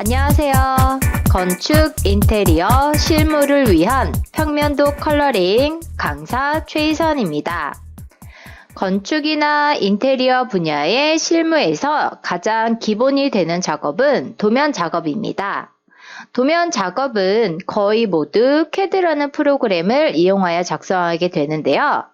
안녕하세요. 건축 인테리어 실무를 위한 평면도 컬러링 강사 최희선입니다. 건축이나 인테리어 분야의 실무에서 가장 기본이 되는 작업은 도면 작업입니다. 도면 작업은 거의 모두 CAD라는 프로그램을 이용하여 작성하게 되는데요.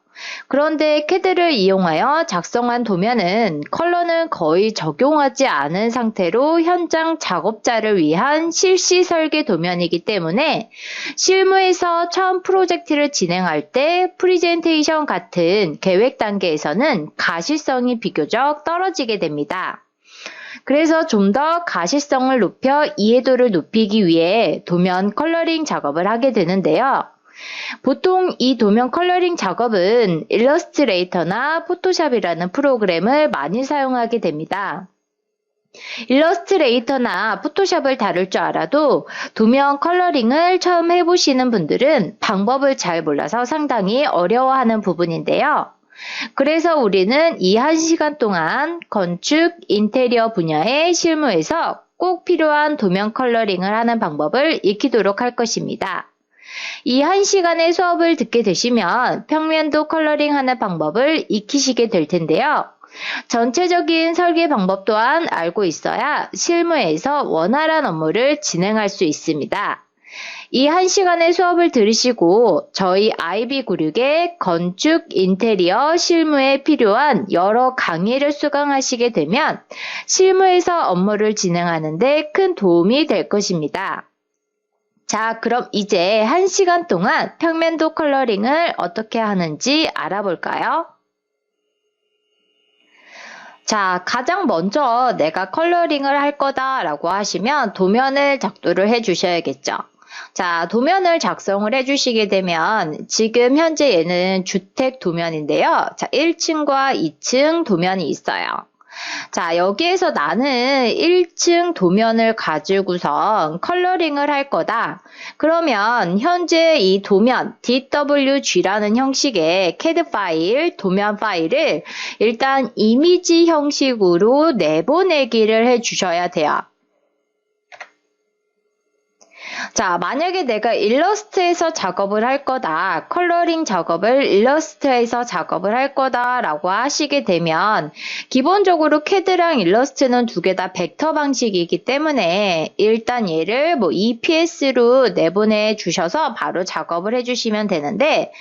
그런데 CAD를 이용하여 작성한 도면은 컬러는 거의 적용하지 않은 상태로 현장 작업자를 위한 실시 설계 도면이기 때문에 실무에서 처음 프로젝트를 진행할 때 프리젠테이션 같은 계획 단계에서는 가시성이 비교적 떨어지게 됩니다. 그래서 좀 더 가시성을 높여 이해도를 높이기 위해 도면 컬러링 작업을 하게 되는데요. 보통 이 도면 컬러링 작업은 일러스트레이터나 포토샵이라는 프로그램을 많이 사용하게 됩니다. 일러스트레이터나 포토샵을 다룰 줄 알아도 도면 컬러링을 처음 해보시는 분들은 방법을 잘 몰라서 상당히 어려워하는 부분인데요. 그래서 우리는 이 1시간 동안 건축, 인테리어 분야의 실무에서 꼭 필요한 도면 컬러링을 하는 방법을 익히도록 할 것입니다. 이 1시간의 수업을 듣게 되시면 평면도 컬러링 하는 방법을 익히시게 될 텐데요. 전체적인 설계 방법 또한 알고 있어야 실무에서 원활한 업무를 진행할 수 있습니다. 이 1시간의 수업을 들으시고 저희 IB96의 건축, 인테리어, 실무에 필요한 여러 강의를 수강하시게 되면 실무에서 업무를 진행하는 데 큰 도움이 될 것입니다. 자, 그럼 이제 1시간 동안 평면도 컬러링을 어떻게 하는지 알아볼까요? 자, 가장 먼저 내가 컬러링을 할 거다라고 하시면 도면을 작도를 해주셔야겠죠. 자, 도면을 작성을 해주시게 되면 지금 현재 얘는 주택 도면인데요. 자, 1층과 2층 도면이 있어요. 자, 여기에서 나는 1층 도면을 가지고선 컬러링을 할 거다. 그러면 현재 이 도면 DWG라는 형식의 CAD 파일, 도면 파일을 일단 이미지 형식으로 내보내기를 해주셔야 돼요. 자, 만약에 내가 일러스트에서 작업을 할 거다, 컬러링 작업을 일러스트에서 작업을 할 거다 라고 하시게 되면 기본적으로 CAD랑 일러스트는 두 개 다 벡터 방식이기 때문에 일단 얘를 EPS로 내보내 주셔서 바로 작업을 해주시면 되는데,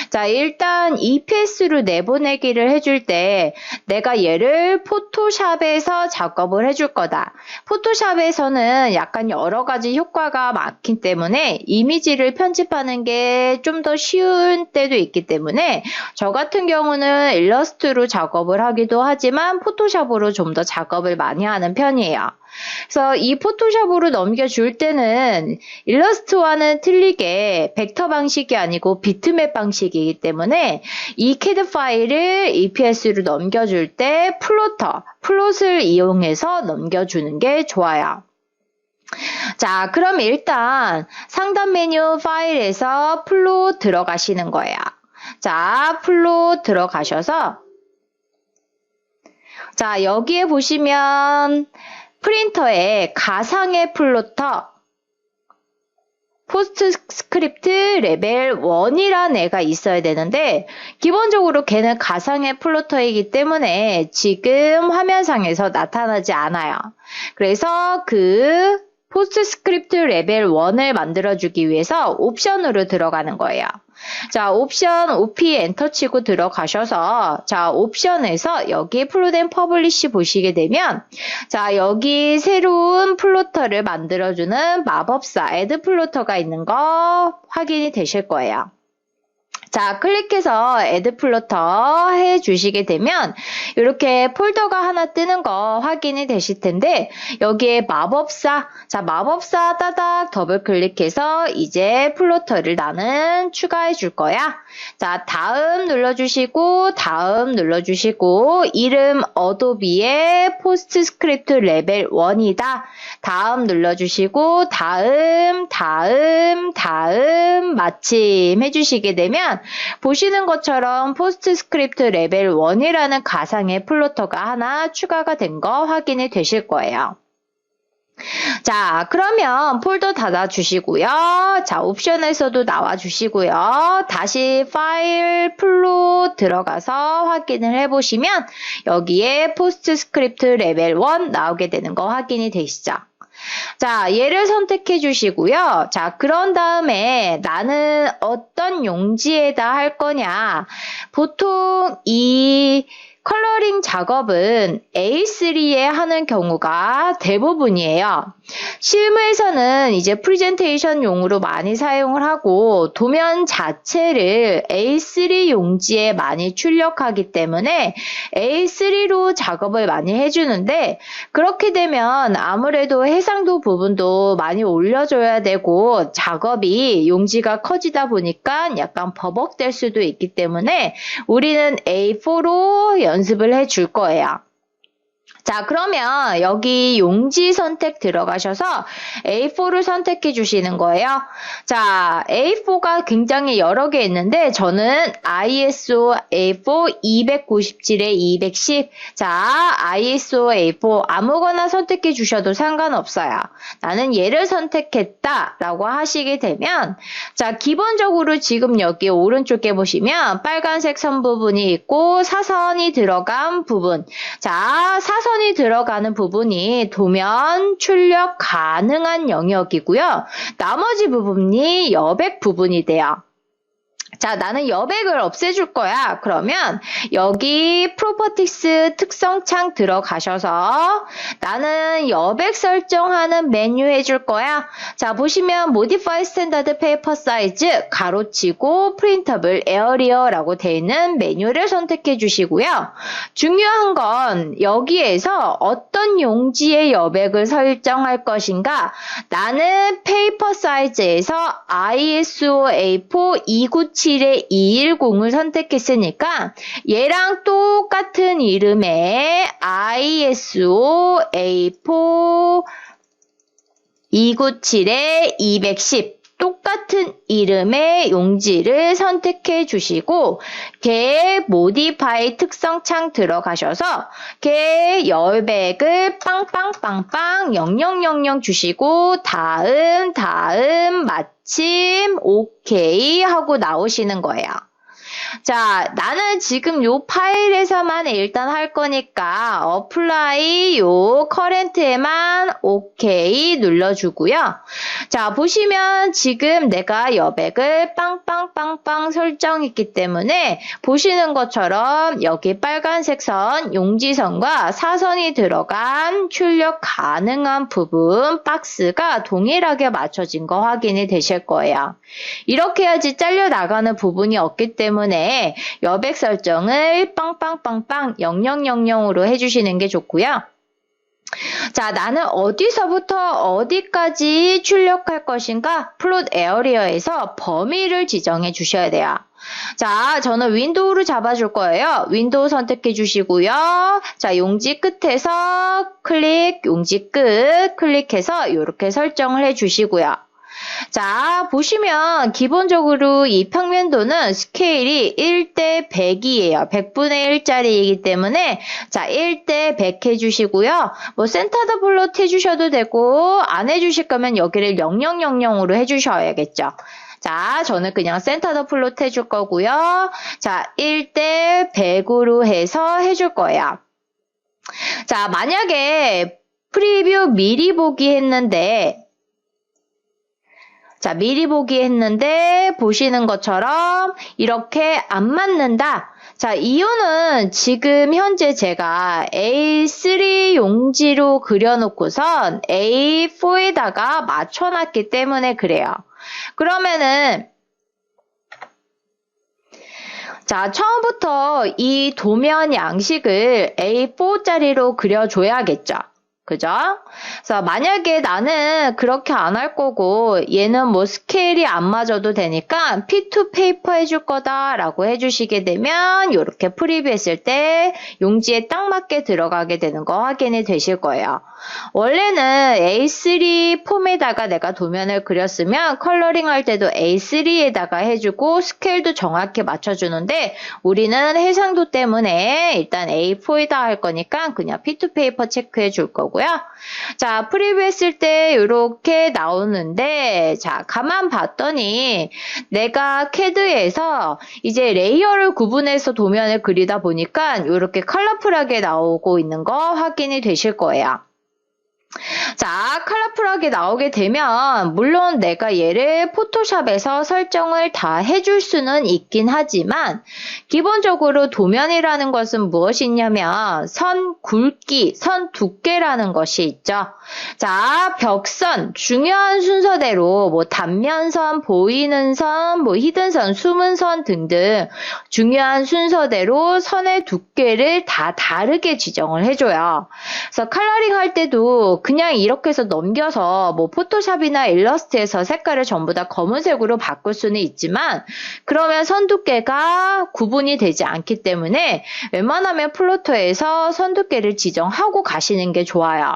자, 일단 EPS로 내보내기를 해줄 때 내가 얘를 포토샵에서 작업을 해줄 거다. 포토샵에서는 약간 여러 가지 효과가 많기 때문에 이미지를 편집하는 게 좀 더 쉬운 때도 있기 때문에 저 같은 경우는 일러스트로 작업을 하기도 하지만 포토샵으로 좀 더 작업을 많이 하는 편이에요. 그래서 이 포토샵으로 넘겨줄 때는 일러스트와는 틀리게 벡터 방식이 아니고 비트맵 방식이기 때문에 이 CAD 파일을 EPS로 넘겨줄 때 플롯을 이용해서 넘겨주는 게 좋아요. 자, 그럼 일단 상단 메뉴 파일에서 플롯 들어가시는 거예요. 자, 플롯 들어가셔서 자, 여기에 보시면 프린터에 가상의 플로터 포스트스크립트 레벨 1이라는 애가 있어야 되는데 기본적으로 걔는 가상의 플로터이기 때문에 지금 화면상에서 나타나지 않아요. 그래서 그 포스트스크립트 레벨 1을 만들어주기 위해서 옵션으로 들어가는 거예요. 자, 옵션 OP 엔터 치고 들어가셔서 자, 옵션에서 여기 플롯 앤 퍼블리시 보시게 되면 자, 여기 새로운 플로터를 만들어주는 마법사 애드 플로터가 있는 거 확인이 되실 거예요. 자, 클릭해서 애드 플로터 해주시게 되면 이렇게 폴더가 하나 뜨는 거 확인이 되실 텐데 여기에 마법사, 자, 마법사 따닥 더블 클릭해서 이제 플로터를 나는 추가해 줄 거야. 자, 다음 눌러주시고 이름 어도비의 포스트스크립트 레벨 1이다. 다음 눌러주시고 다음 마침 해주시게 되면 보시는 것처럼 포스트스크립트 레벨 1이라는 가상의 플로터가 하나 추가가 된 거 확인이 되실 거예요. 자, 자, 그러면 폴더 닫아주시고요. 자, 옵션에서도 나와주시고요. 다시 파일 풀로 들어가서 확인을 해보시면 여기에 포스트스크립트 레벨 1 나오게 되는 거 확인이 되시죠? 자, 얘를 선택해 주시고요. 자, 그런 다음에 나는 어떤 용지에다 할 거냐. 보통 이 컬러링 작업은 A3에 하는 경우가 대부분이에요. 실무에서는 이제 프레젠테이션용으로 많이 사용을 하고 도면 자체를 A3 용지에 많이 출력하기 때문에 A3로 작업을 많이 해주는데 그렇게 되면 아무래도 해상도 부분도 많이 올려줘야 되고 작업이 용지가 커지다 보니까 약간 버벅될 수도 있기 때문에 우리는 A4로 연습을 해줄 거예요. 자, 그러면 여기 용지 선택 들어가셔서 A4를 선택해 주시는 거예요. 자, A4가 굉장히 여러 개 있는데 저는 ISO A4 297에 210. 자, ISO A4 아무거나 선택해 주셔도 상관없어요. 나는 얘를 선택했다 라고 하시게 되면 자, 기본적으로 지금 여기 오른쪽에 보시면 빨간색 선 부분이 있고 사선이 들어간 부분. 자, 사선이 들어가는 부분이 도면 출력 가능한 영역이고요. 나머지 부분이 여백 부분이 돼요. 자, 나는 여백을 없애줄 거야. 그러면 여기 프로퍼티스 특성창 들어가셔서 나는 여백 설정하는 메뉴 해줄 거야. 자, 보시면 Modify Standard Paper Size 가로치고 Printable Area라고 되어 있는 메뉴를 선택해 주시고요. 중요한 건 여기에서 어떤 용지의 여백을 설정할 것인가. 나는 페이퍼 사이즈에서 ISO A4 297에 210을 선택했으니까 얘랑 똑같은 이름의 ISO A4 297에 210 똑같은 이름의 용지를 선택해 주시고 걔 모디파이 특성창 들어가셔서 걔 여백을 빵빵빵빵 0000 주시고 다음 마침 오케이 하고 나오시는 거예요. 자, 나는 지금 요 파일에서만 일단 할 거니까 어플라이 요 커렌트에만 오케이 눌러주고요. 자, 보시면 지금 내가 여백을 빵빵빵빵 설정했기 때문에 보시는 것처럼 여기 빨간색 선 용지선과 사선이 들어간 출력 가능한 부분 박스가 동일하게 맞춰진 거 확인이 되실 거예요. 이렇게 해야지 잘려 나가는 부분이 없기 때문에 여백 설정을 빵빵빵빵 0000으로 해주시는 게 좋고요. 자, 나는 어디서부터 어디까지 출력할 것인가? 플롯 에어리어에서 범위를 지정해 주셔야 돼요. 자, 저는 윈도우를 잡아줄 거예요. 윈도우 선택해 주시고요. 자, 용지 끝에서 용지 끝 클릭해서 이렇게 설정을 해 주시고요. 자, 보시면 기본적으로 이 평면도는 스케일이 1대 100이에요. 100분의 1짜리이기 때문에 자, 1대 100 해주시고요. 뭐 센터드 플롯 해주셔도 되고 안 해주실 거면 여기를 0000으로 해주셔야겠죠. 자, 저는 그냥 센터드 플롯 해줄 거고요. 자, 1대 100으로 해서 해줄 거예요. 자, 만약에 프리뷰 미리 보기 했는데 자, 미리 보기 했는데 보시는 것처럼 이렇게 안 맞는다. 자, 이유는 지금 현재 제가 A3 용지로 그려놓고선 A4에다가 맞춰놨기 때문에 그래요. 그러면은 자, 처음부터 이 도면 양식을 A4짜리로 그려줘야겠죠. 그죠? 그래서 만약에 나는 그렇게 안 할 거고 얘는 뭐 스케일이 안 맞아도 되니까 P2 페이퍼 해줄 거다라고 해주시게 되면 이렇게 프리뷰 했을 때 용지에 딱 맞게 들어가게 되는 거 확인이 되실 거예요. 원래는 A3 폼에다가 내가 도면을 그렸으면 컬러링 할 때도 A3에다가 해주고 스케일도 정확히 맞춰주는데 우리는 해상도 때문에 일단 A4에다 할 거니까 그냥 P2 페이퍼 체크해 줄 거고 거고요. 자, 프리뷰 했을 때 이렇게 나오는데, 자, 가만 봤더니 내가 CAD에서 이제 레이어를 구분해서 도면을 그리다 보니까 이렇게 컬러풀하게 나오고 있는 거 확인이 되실 거예요. 자, 컬러풀하게 나오게 되면 물론 내가 얘를 포토샵에서 설정을 다 해줄 수는 있긴 하지만 기본적으로 도면이라는 것은 무엇이 있냐면 선 굵기, 선 두께라는 것이 있죠. 자, 벽선 중요한 순서대로 뭐 단면선, 보이는 선, 뭐 히든선, 숨은 선 등등 중요한 순서대로 선의 두께를 다 다르게 지정을 해줘요. 그래서 컬러링 할 때도 그냥 이렇게 해서 넘겨서 뭐 포토샵이나 일러스트에서 색깔을 전부 다 검은색으로 바꿀 수는 있지만 그러면 선 두께가 구분이 되지 않기 때문에 웬만하면 플로터에서 선 두께를 지정하고 가시는 게 좋아요.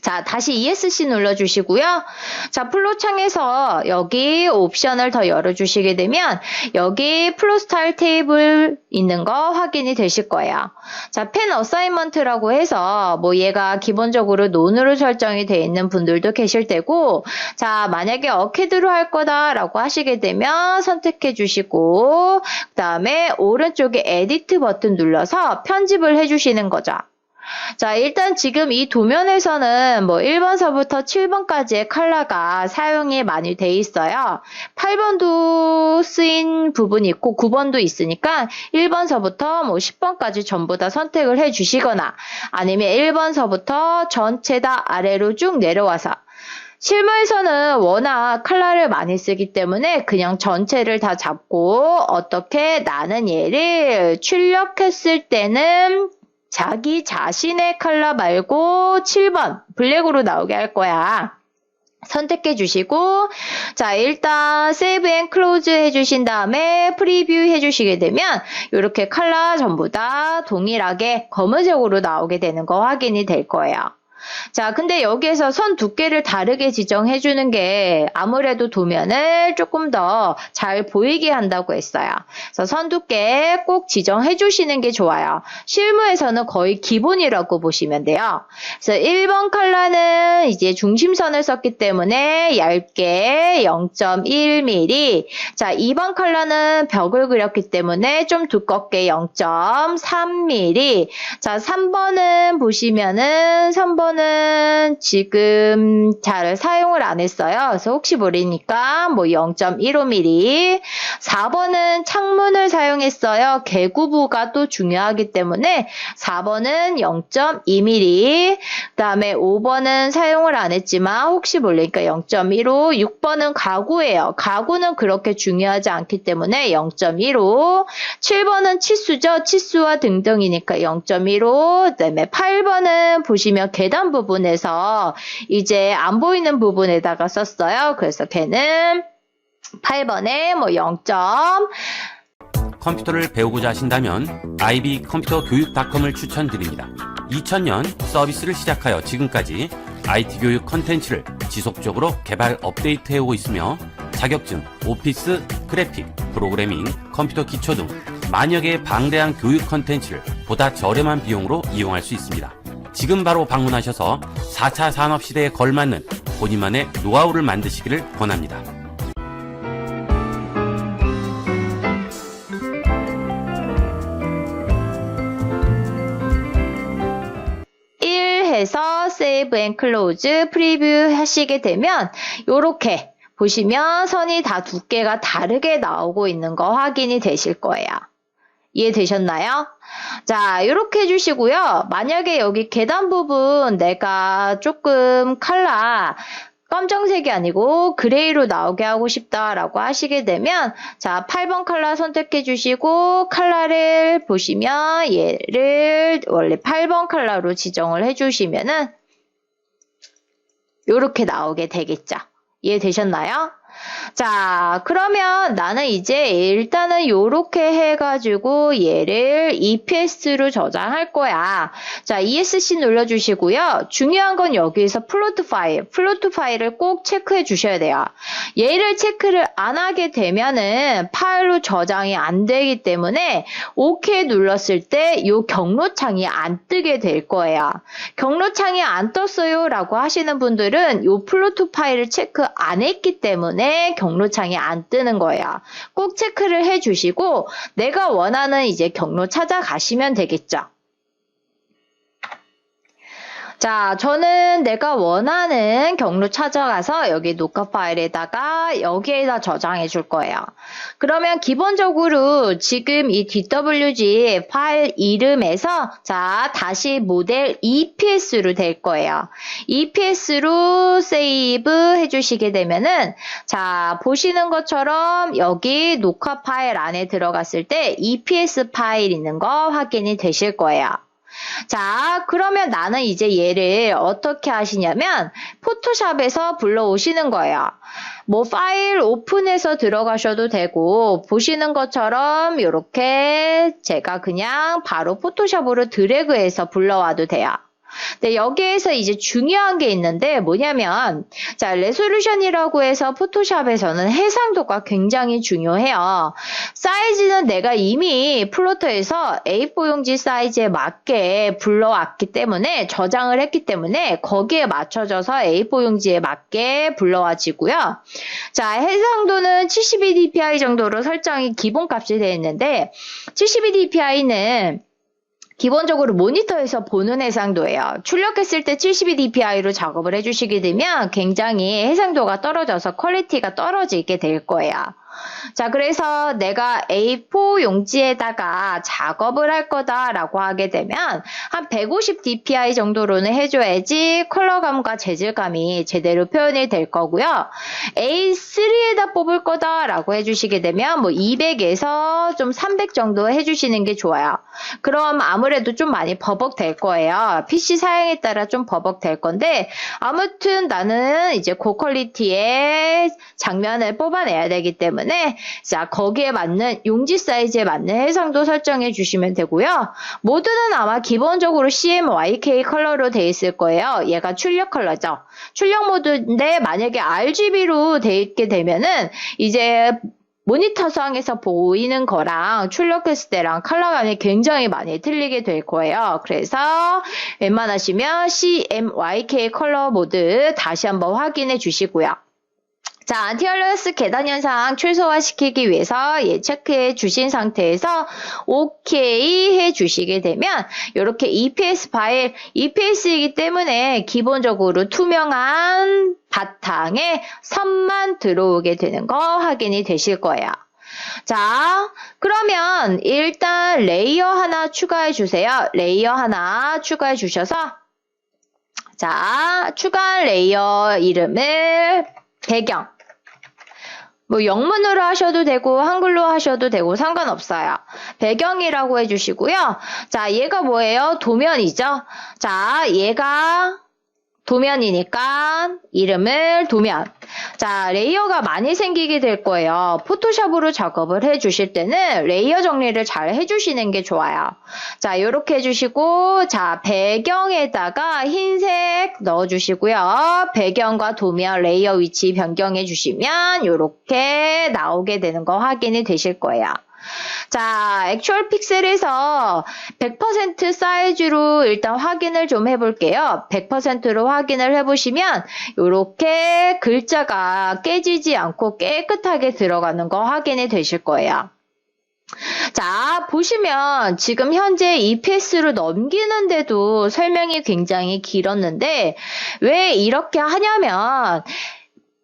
자, 다시 ESC 눌러주시고요. 자, 플로 창에서 여기 옵션을 더 열어주시게 되면 여기 플로 스타일 테이블 있는 거 확인이 되실 거예요. 자, 펜 어사인먼트라고 해서 뭐 얘가 기본적으로 논으로 설정이 되어 있는 분들도 계실 테고 자, 만약에 어캐드로 할 거다라고 하시게 되면 선택해 주시고 그 다음에 오른쪽에 에디트 버튼 눌러서 편집을 해주시는 거죠. 자, 일단 지금 이 도면에서는 뭐 1번서부터 7번까지의 컬러가 사용이 많이 돼 있어요. 8번도 쓰인 부분이 있고 9번도 있으니까 1번서부터 뭐 10번까지 전부 다 선택을 해 주시거나 아니면 1번서부터 전체 다 아래로 쭉 내려와서 실무에서는 워낙 컬러를 많이 쓰기 때문에 그냥 전체를 다 잡고 어떻게 나는 얘를 출력했을 때는 자기 자신의 컬러 말고 7번 블랙으로 나오게 할 거야. 선택해 주시고 자, 일단 세이브 앤 클로즈 해주신 다음에 프리뷰 해주시게 되면 이렇게 컬러 전부 다 동일하게 검은색으로 나오게 되는 거 확인이 될 거예요. 자, 근데 여기에서 선 두께를 다르게 지정해 주는 게 아무래도 도면을 조금 더 잘 보이게 한다고 했어요. 그래서 선 두께 꼭 지정해 주시는 게 좋아요. 실무에서는 거의 기본이라고 보시면 돼요. 그래서 1번 컬러는 이제 중심선을 썼기 때문에 얇게 0.1mm. 자, 2번 컬러는 벽을 그렸기 때문에 좀 두껍게 0.3mm. 자, 3번은 보시면은 3번은 지금 잘 사용을 안 했어요. 그래서 혹시 모르니까 뭐 0.15mm. 4번은 창문을 사용했어요. 개구부가 또 중요하기 때문에 4번은 0.2mm. 그 다음에 5번은 사용을 안 했지만 혹시 모르니까 0.15. 6번은 가구예요. 가구는 그렇게 중요하지 않기 때문에 0.15. 7번은 치수죠. 치수와 등등이니까 0.15. 그 다음에 8번은 보시면 계단 부분에서 이제 안 보이는 부분에다가 썼어요. 그래서 걔는 8번에 뭐 0. 컴퓨터를 배우고자 하신다면 ib컴퓨터교육.com을 추천드립니다. 2000년 서비스를 시작하여 지금까지 IT 교육 컨텐츠를 지속적으로 개발 업데이트해오고 있으며 자격증, 오피스, 그래픽, 프로그래밍, 컴퓨터 기초 등 만여 개의 방대한 교육 컨텐츠를 보다 저렴한 비용으로 이용할 수 있습니다. 지금 바로 방문하셔서 4차 산업시대에 걸맞는 본인만의 노하우를 만드시기를 권합니다. 1해서 세이브 앤 클로즈 프리뷰 하시게 되면 이렇게 보시면 선이 다 두께가 다르게 나오고 있는 거 확인이 되실 거예요. 이해되셨나요? 자, 이렇게 해주시고요. 만약에 여기 계단 부분 내가 조금 컬러 검정색이 아니고 그레이로 나오게 하고 싶다라고 하시게 되면 자, 8번 컬러 선택해 주시고 컬러를 보시면 얘를 원래 8번 컬러로 지정을 해 주시면은 이렇게 나오게 되겠죠. 이해되셨나요? 자, 그러면 나는 이제 일단은 요렇게 해가지고 얘를 EPS로 저장할 거야. 자, ESC 눌러주시고요. 중요한 건 여기에서 플로트 파일을 꼭 체크해 주셔야 돼요. 얘를 체크를 안 하게 되면은 파일로 저장이 안 되기 때문에 OK 눌렀을 때 요 경로창이 안 뜨게 될 거예요. 경로창이 안 떴어요 라고 하시는 분들은 요 플로트 파일을 체크 안 했기 때문에 경로창이 안 뜨는 거예요. 꼭 체크를 해주시고 내가 원하는 이제 경로 찾아가시면 되겠죠. 자, 저는 내가 원하는 경로 찾아가서 여기 녹화 파일에다가 여기에다 저장해 줄 거예요. 그러면 기본적으로 지금 이 DWG 파일 이름에서 자, 다시 모델 EPS로 될 거예요. EPS로 세이브 해주시게 되면은 자, 보시는 것처럼 여기 녹화 파일 안에 들어갔을 때 EPS 파일 있는 거 확인이 되실 거예요. 자, 그러면 나는 이제 얘를 어떻게 하시냐면 포토샵에서 불러오시는 거예요. 뭐 파일 오픈해서 들어가셔도 되고 보시는 것처럼 이렇게 제가 그냥 바로 포토샵으로 드래그해서 불러와도 돼요. 네, 여기에서 이제 중요한 게 있는데 뭐냐면 자, 레솔루션이라고 해서 포토샵에서는 해상도가 굉장히 중요해요. 사이즈는 내가 이미 플로터에서 A4 용지 사이즈에 맞게 불러왔기 때문에 저장을 했기 때문에 거기에 맞춰져서 A4 용지에 맞게 불러와지고요. 자, 해상도는 72dpi 정도로 설정이 기본값이 되어 있는데 72dpi는 기본적으로 모니터에서 보는 해상도예요. 출력했을 때 72dpi로 작업을 해주시게 되면 굉장히 해상도가 떨어져서 퀄리티가 떨어지게 될 거예요. 자, 그래서 내가 A4 용지에다가 작업을 할 거다라고 하게 되면 한 150dpi 정도로는 해줘야지 컬러감과 재질감이 제대로 표현이 될 거고요. A3에다 뽑을 거다라고 해주시게 되면 뭐 200에서 좀 300 정도 해주시는 게 좋아요. 그럼 아무래도 좀 많이 버벅될 거예요. PC 사양에 따라 좀 버벅될 건데 아무튼 나는 이제 고퀄리티의 장면을 뽑아내야 되기 때문에 자, 거기에 맞는 용지 사이즈에 맞는 해상도 설정해 주시면 되고요. 모드는 아마 기본적으로 CMYK 컬러로 되어 있을 거예요. 얘가 출력 컬러죠. 출력 모드인데 만약에 RGB로 되어 있게 되면은 이제 모니터상에서 보이는 거랑 출력했을 때랑 컬러감이 굉장히 많이 틀리게 될 거예요. 그래서 웬만하시면 CMYK 컬러 모드 다시 한번 확인해 주시고요. 자, 안티얼러스 계단 현상 최소화시키기 위해서 체크해 주신 상태에서 OK 해 주시게 되면 이렇게 EPS 파일, EPS이기 때문에 기본적으로 투명한 바탕에 선만 들어오게 되는 거 확인이 되실 거예요. 자, 그러면 일단 레이어 하나 추가해 주세요. 레이어 하나 추가해 주셔서 자, 추가 레이어 이름을 배경 뭐 영문으로 하셔도 되고 한글로 하셔도 되고 상관없어요. 배경이라고 해주시고요. 자, 얘가 뭐예요? 도면이죠. 자, 얘가 도면이니까 이름을 도면. 자, 레이어가 많이 생기게 될 거예요. 포토샵으로 작업을 해주실 때는 레이어 정리를 잘 해주시는 게 좋아요. 자, 이렇게 해주시고 자, 배경에다가 흰색 넣어주시고요. 배경과 도면 레이어 위치 변경해 주시면 이렇게 나오게 되는 거 확인이 되실 거예요. 자, 액추얼 픽셀에서 100% 사이즈로 일단 확인을 좀 해볼게요. 100%로 확인을 해보시면 이렇게 글자가 깨지지 않고 깨끗하게 들어가는 거 확인이 되실 거예요. 자, 보시면 지금 현재 EPS로 넘기는데도 설명이 굉장히 길었는데 왜 이렇게 하냐면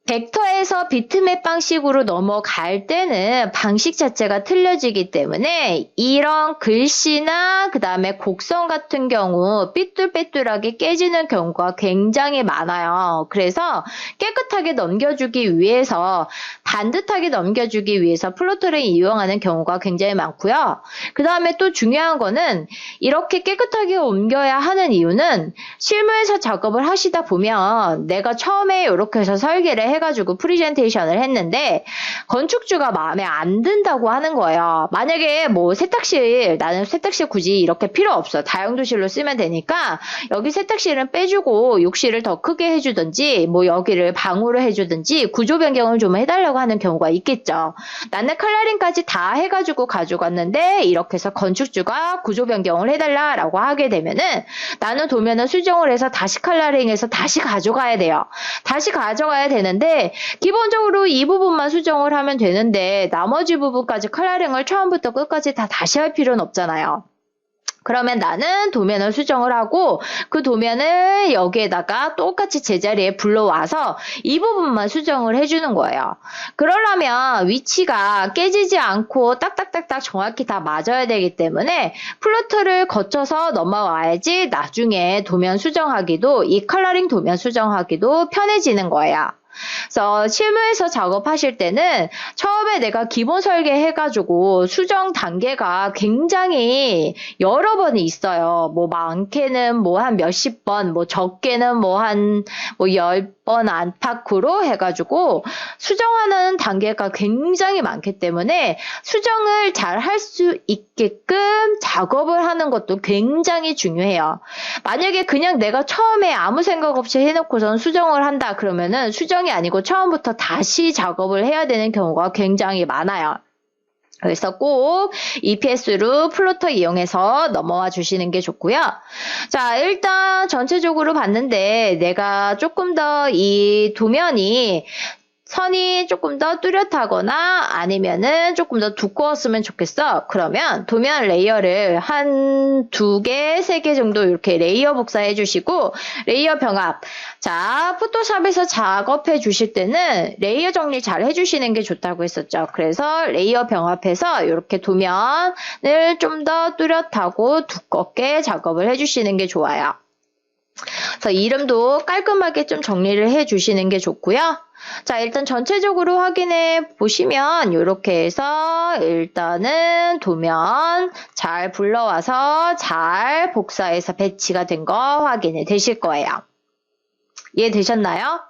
벡터에서 비트맵 방식으로 넘어갈 때는 방식 자체가 틀려지기 때문에 이런 글씨나 그 다음에 곡선 같은 경우 삐뚤빼뚤하게 깨지는 경우가 굉장히 많아요. 그래서 깨끗하게 넘겨주기 위해서 반듯하게 넘겨주기 위해서 플로터를 이용하는 경우가 굉장히 많고요. 그 다음에 또 중요한 거는 이렇게 깨끗하게 옮겨야 하는 이유는 실무에서 작업을 하시다 보면 내가 처음에 이렇게 해서 설계를 해가지고 프레젠테이션을 했는데 건축주가 마음에 안 든다고 하는 거예요. 만약에 뭐 세탁실, 나는 세탁실 굳이 이렇게 필요 없어. 다용도실로 쓰면 되니까 여기 세탁실은 빼주고 욕실을 더 크게 해주든지 뭐 여기를 방으로 해주든지 구조 변경을 좀 해달라고 하는 경우가 있겠죠. 나는 컬러링까지 다 해가지고 가져갔는데 이렇게 해서 건축주가 구조 변경을 해달라고 하게 되면은 나는 도면을 수정을 해서 다시 컬러링해서 다시 가져가야 돼요. 다시 가져가야 되는데 기본적으로 이 부분만 수정을 하면 되는데 나머지 부분까지 컬러링을 처음부터 끝까지 다 다시 할 필요는 없잖아요. 그러면 나는 도면을 수정을 하고 그 도면을 여기에다가 똑같이 제자리에 불러와서 이 부분만 수정을 해주는 거예요. 그러려면 위치가 깨지지 않고 딱딱딱딱 정확히 다 맞아야 되기 때문에 플로트를 거쳐서 넘어와야지 나중에 도면 수정하기도 이 컬러링 도면 수정하기도 편해지는 거예요. 그래서 실무에서 작업하실 때는 처음에 내가 기본 설계 해가지고 수정 단계가 굉장히 여러 번이 있어요. 뭐 많게는 뭐 한 몇십 번, 뭐 적게는 뭐 한 뭐 10번 안팎으로 해가지고 수정하는 단계가 굉장히 많기 때문에 수정을 잘 할 수 있게끔 작업을 하는 것도 굉장히 중요해요. 만약에 그냥 내가 처음에 아무 생각 없이 해놓고선 수정을 한다 그러면은 수정이 아니고 처음부터 다시 작업을 해야 되는 경우가 굉장히 많아요. 그래서 꼭 EPS로 플로터 이용해서 넘어와 주시는 게 좋고요. 자, 일단 전체적으로 봤는데 내가 조금 더 이 도면이 선이 조금 더 뚜렷하거나 아니면은 조금 더 두꺼웠으면 좋겠어. 그러면 도면 레이어를 한 2개, 3개 정도 이렇게 레이어 복사해 주시고 레이어 병합. 자, 포토샵에서 작업해 주실 때는 레이어 정리 잘 해주시는 게 좋다고 했었죠. 그래서 레이어 병합해서 이렇게 도면을 좀 더 뚜렷하고 두껍게 작업을 해주시는 게 좋아요. 그래서 이름도 깔끔하게 좀 정리를 해 주시는 게 좋고요. 자, 일단 전체적으로 확인해 보시면 이렇게 해서 일단은 도면 잘 불러와서 잘 복사해서 배치가 된 거 확인이 되실 거예요. 이해되셨나요?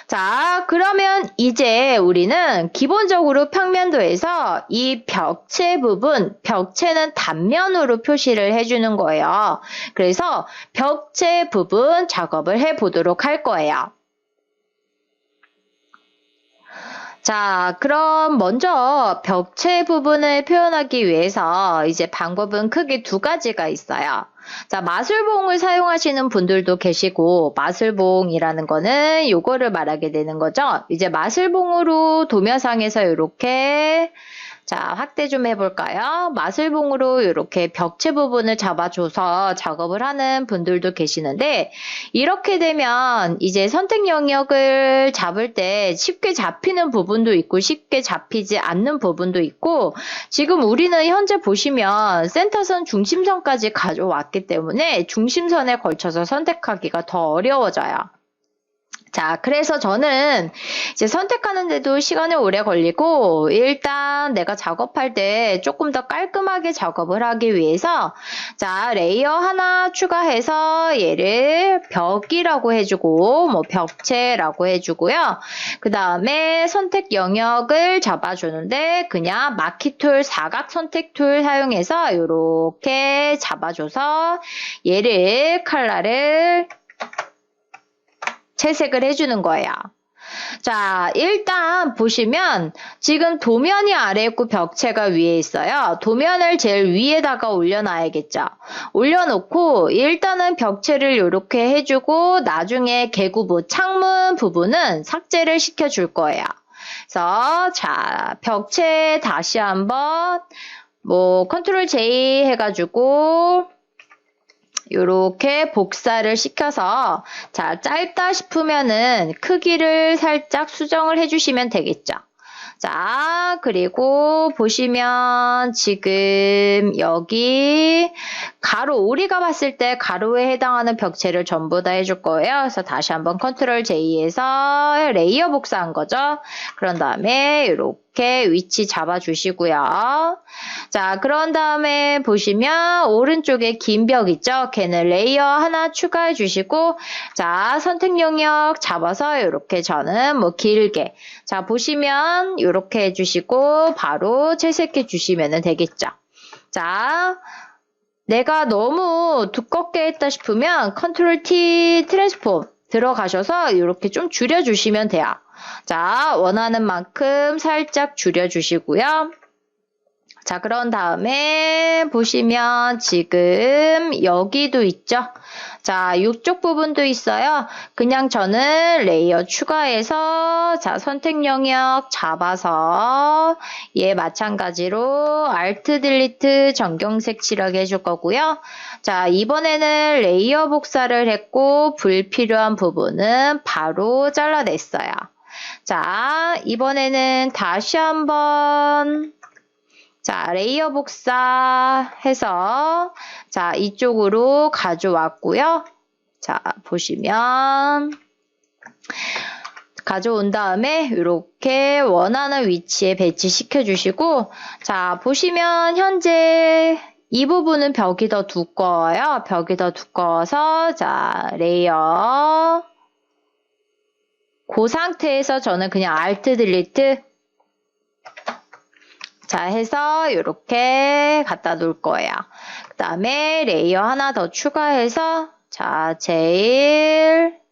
자, 그러면 이제 우리는 기본적으로 평면도에서 이 벽체 부분, 벽체는 단면으로 표시를 해주는 거예요. 그래서 벽체 부분 작업을 해보도록 할 거예요. 자, 그럼 먼저 벽체 부분을 표현하기 위해서 이제 방법은 크게 2가지가 있어요. 자, 마술봉을 사용하시는 분들도 계시고 마술봉이라는 거는 요거를 말하게 되는 거죠. 이제 마술봉으로 도면상에서 이렇게 자, 확대 좀 해볼까요? 마술봉으로 이렇게 벽체 부분을 잡아줘서 작업을 하는 분들도 계시는데 이렇게 되면 이제 선택 영역을 잡을 때 쉽게 잡히는 부분도 있고 쉽게 잡히지 않는 부분도 있고 지금 우리는 현재 보시면 센터선 중심선까지 가져왔기 때문에 중심선에 걸쳐서 선택하기가 더 어려워져요. 자, 그래서 저는 이제 선택하는데도 시간이 오래 걸리고 일단 내가 작업할 때 조금 더 깔끔하게 작업을 하기 위해서 자, 레이어 하나 추가해서 얘를 벽이라고 해주고 뭐 벽체라고 해주고요. 그 다음에 선택 영역을 잡아주는데 그냥 마키 툴, 사각 선택 툴 사용해서 이렇게 잡아줘서 얘를 컬러를 채색을 해주는 거예요. 자, 일단 보시면 지금 도면이 아래에 있고 벽체가 위에 있어요. 도면을 제일 위에다가 올려놔야겠죠. 올려놓고 일단은 벽체를 이렇게 해주고 나중에 개구부, 창문 부분은 삭제를 시켜줄 거예요. 그래서 자, 벽체 다시 한번 뭐 컨트롤 J 해가지고 요렇게 복사를 시켜서 자, 짧다 싶으면은 크기를 살짝 수정을 해주시면 되겠죠. 자, 그리고 보시면 지금 여기 가로, 우리가 봤을 때 가로에 해당하는 벽체를 전부 다 해줄 거예요. 그래서 다시 한번 컨트롤 J에서 레이어 복사한 거죠. 그런 다음에 이렇게 위치 잡아주시고요. 자, 그런 다음에 보시면 오른쪽에 긴 벽 있죠? 걔는 레이어 하나 추가해 주시고, 자, 선택 영역 잡아서 이렇게 저는 뭐 길게. 자, 보시면 이렇게 해주시고, 바로 채색해 주시면 되겠죠? 자, 내가 너무 두껍게 했다 싶으면 컨트롤 T 트랜스폼 들어가셔서 이렇게 좀 줄여주시면 돼요. 자, 원하는 만큼 살짝 줄여주시고요. 자, 그런 다음에 보시면 지금 여기도 있죠? 자, 이쪽 부분도 있어요. 그냥 저는 레이어 추가해서 자, 선택 영역 잡아서 얘 마찬가지로 Alt 딜리트 전경색 칠하게 해줄 거고요. 자, 이번에는 레이어 복사를 했고 불필요한 부분은 바로 잘라냈어요. 자, 이번에는 다시 한번 자, 레이어 복사해서 자, 이쪽으로 가져왔고요. 자, 보시면 가져온 다음에 이렇게 원하는 위치에 배치시켜 주시고 자, 보시면 현재 이 부분은 벽이 더 두꺼워요. 벽이 더 두꺼워서 자, 레이어 그 상태에서 저는 그냥 Alt 딜리트 자, 해서 이렇게 갖다 놓을 거예요. 그 다음에 레이어 하나 더 추가해서 자, 제일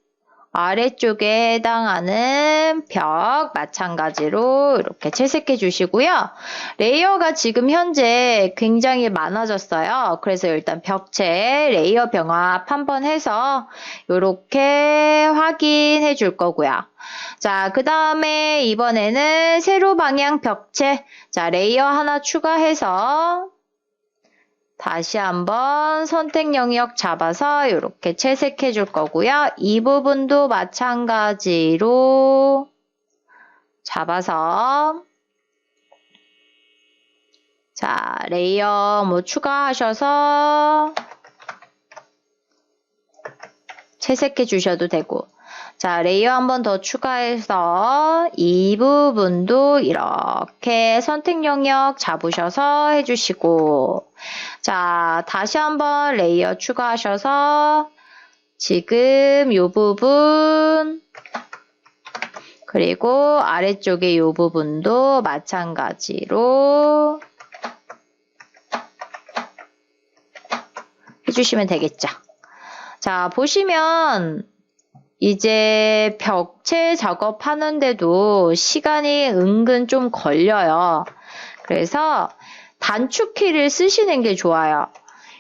아래쪽에 해당하는 벽 마찬가지로 이렇게 채색해 주시고요. 레이어가 지금 현재 굉장히 많아졌어요. 그래서 일단 벽체 레이어 병합 한번 해서 이렇게 확인해 줄 거고요. 자, 그 다음에 이번에는 세로 방향 벽체 자, 레이어 하나 추가해서 다시 한번 선택 영역 잡아서 이렇게 채색해 줄 거고요. 이 부분도 마찬가지로 잡아서 자, 레이어 뭐 추가하셔서 채색해 주셔도 되고 자, 레이어 한 번 더 추가해서 이 부분도 이렇게 선택 영역 잡으셔서 해주시고 자, 다시 한번 레이어 추가하셔서 지금 이 부분 그리고 아래쪽에 이 부분도 마찬가지로 해주시면 되겠죠. 자, 보시면 이제 벽체 작업하는데도 시간이 은근 좀 걸려요. 그래서 단축키를 쓰시는 게 좋아요.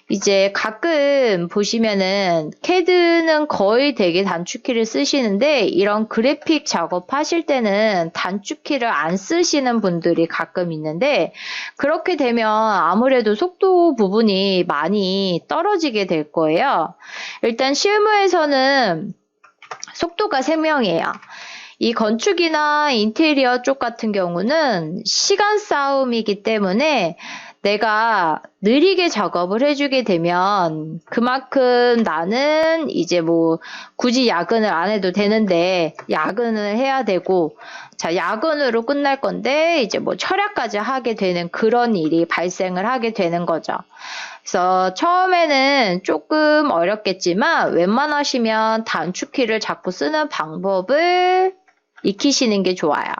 이제 가끔 보시면은 CAD는 거의 되게 단축키를 쓰시는데 이런 그래픽 작업하실 때는 단축키를 안 쓰시는 분들이 가끔 있는데 그렇게 되면 아무래도 속도 부분이 많이 떨어지게 될 거예요. 일단 실무에서는 속도가 생명이에요. 이 건축이나 인테리어 쪽 같은 경우는 시간 싸움이기 때문에 내가 느리게 작업을 해주게 되면 그만큼 나는 이제 뭐 굳이 야근을 안 해도 되는데 야근을 해야 되고 자, 야근으로 끝날 건데 이제 뭐 철야까지 하게 되는 그런 일이 발생을 하게 되는 거죠. 그래서 처음에는 조금 어렵겠지만 웬만하시면 단축키를 자꾸 쓰는 방법을 익히시는 게 좋아요.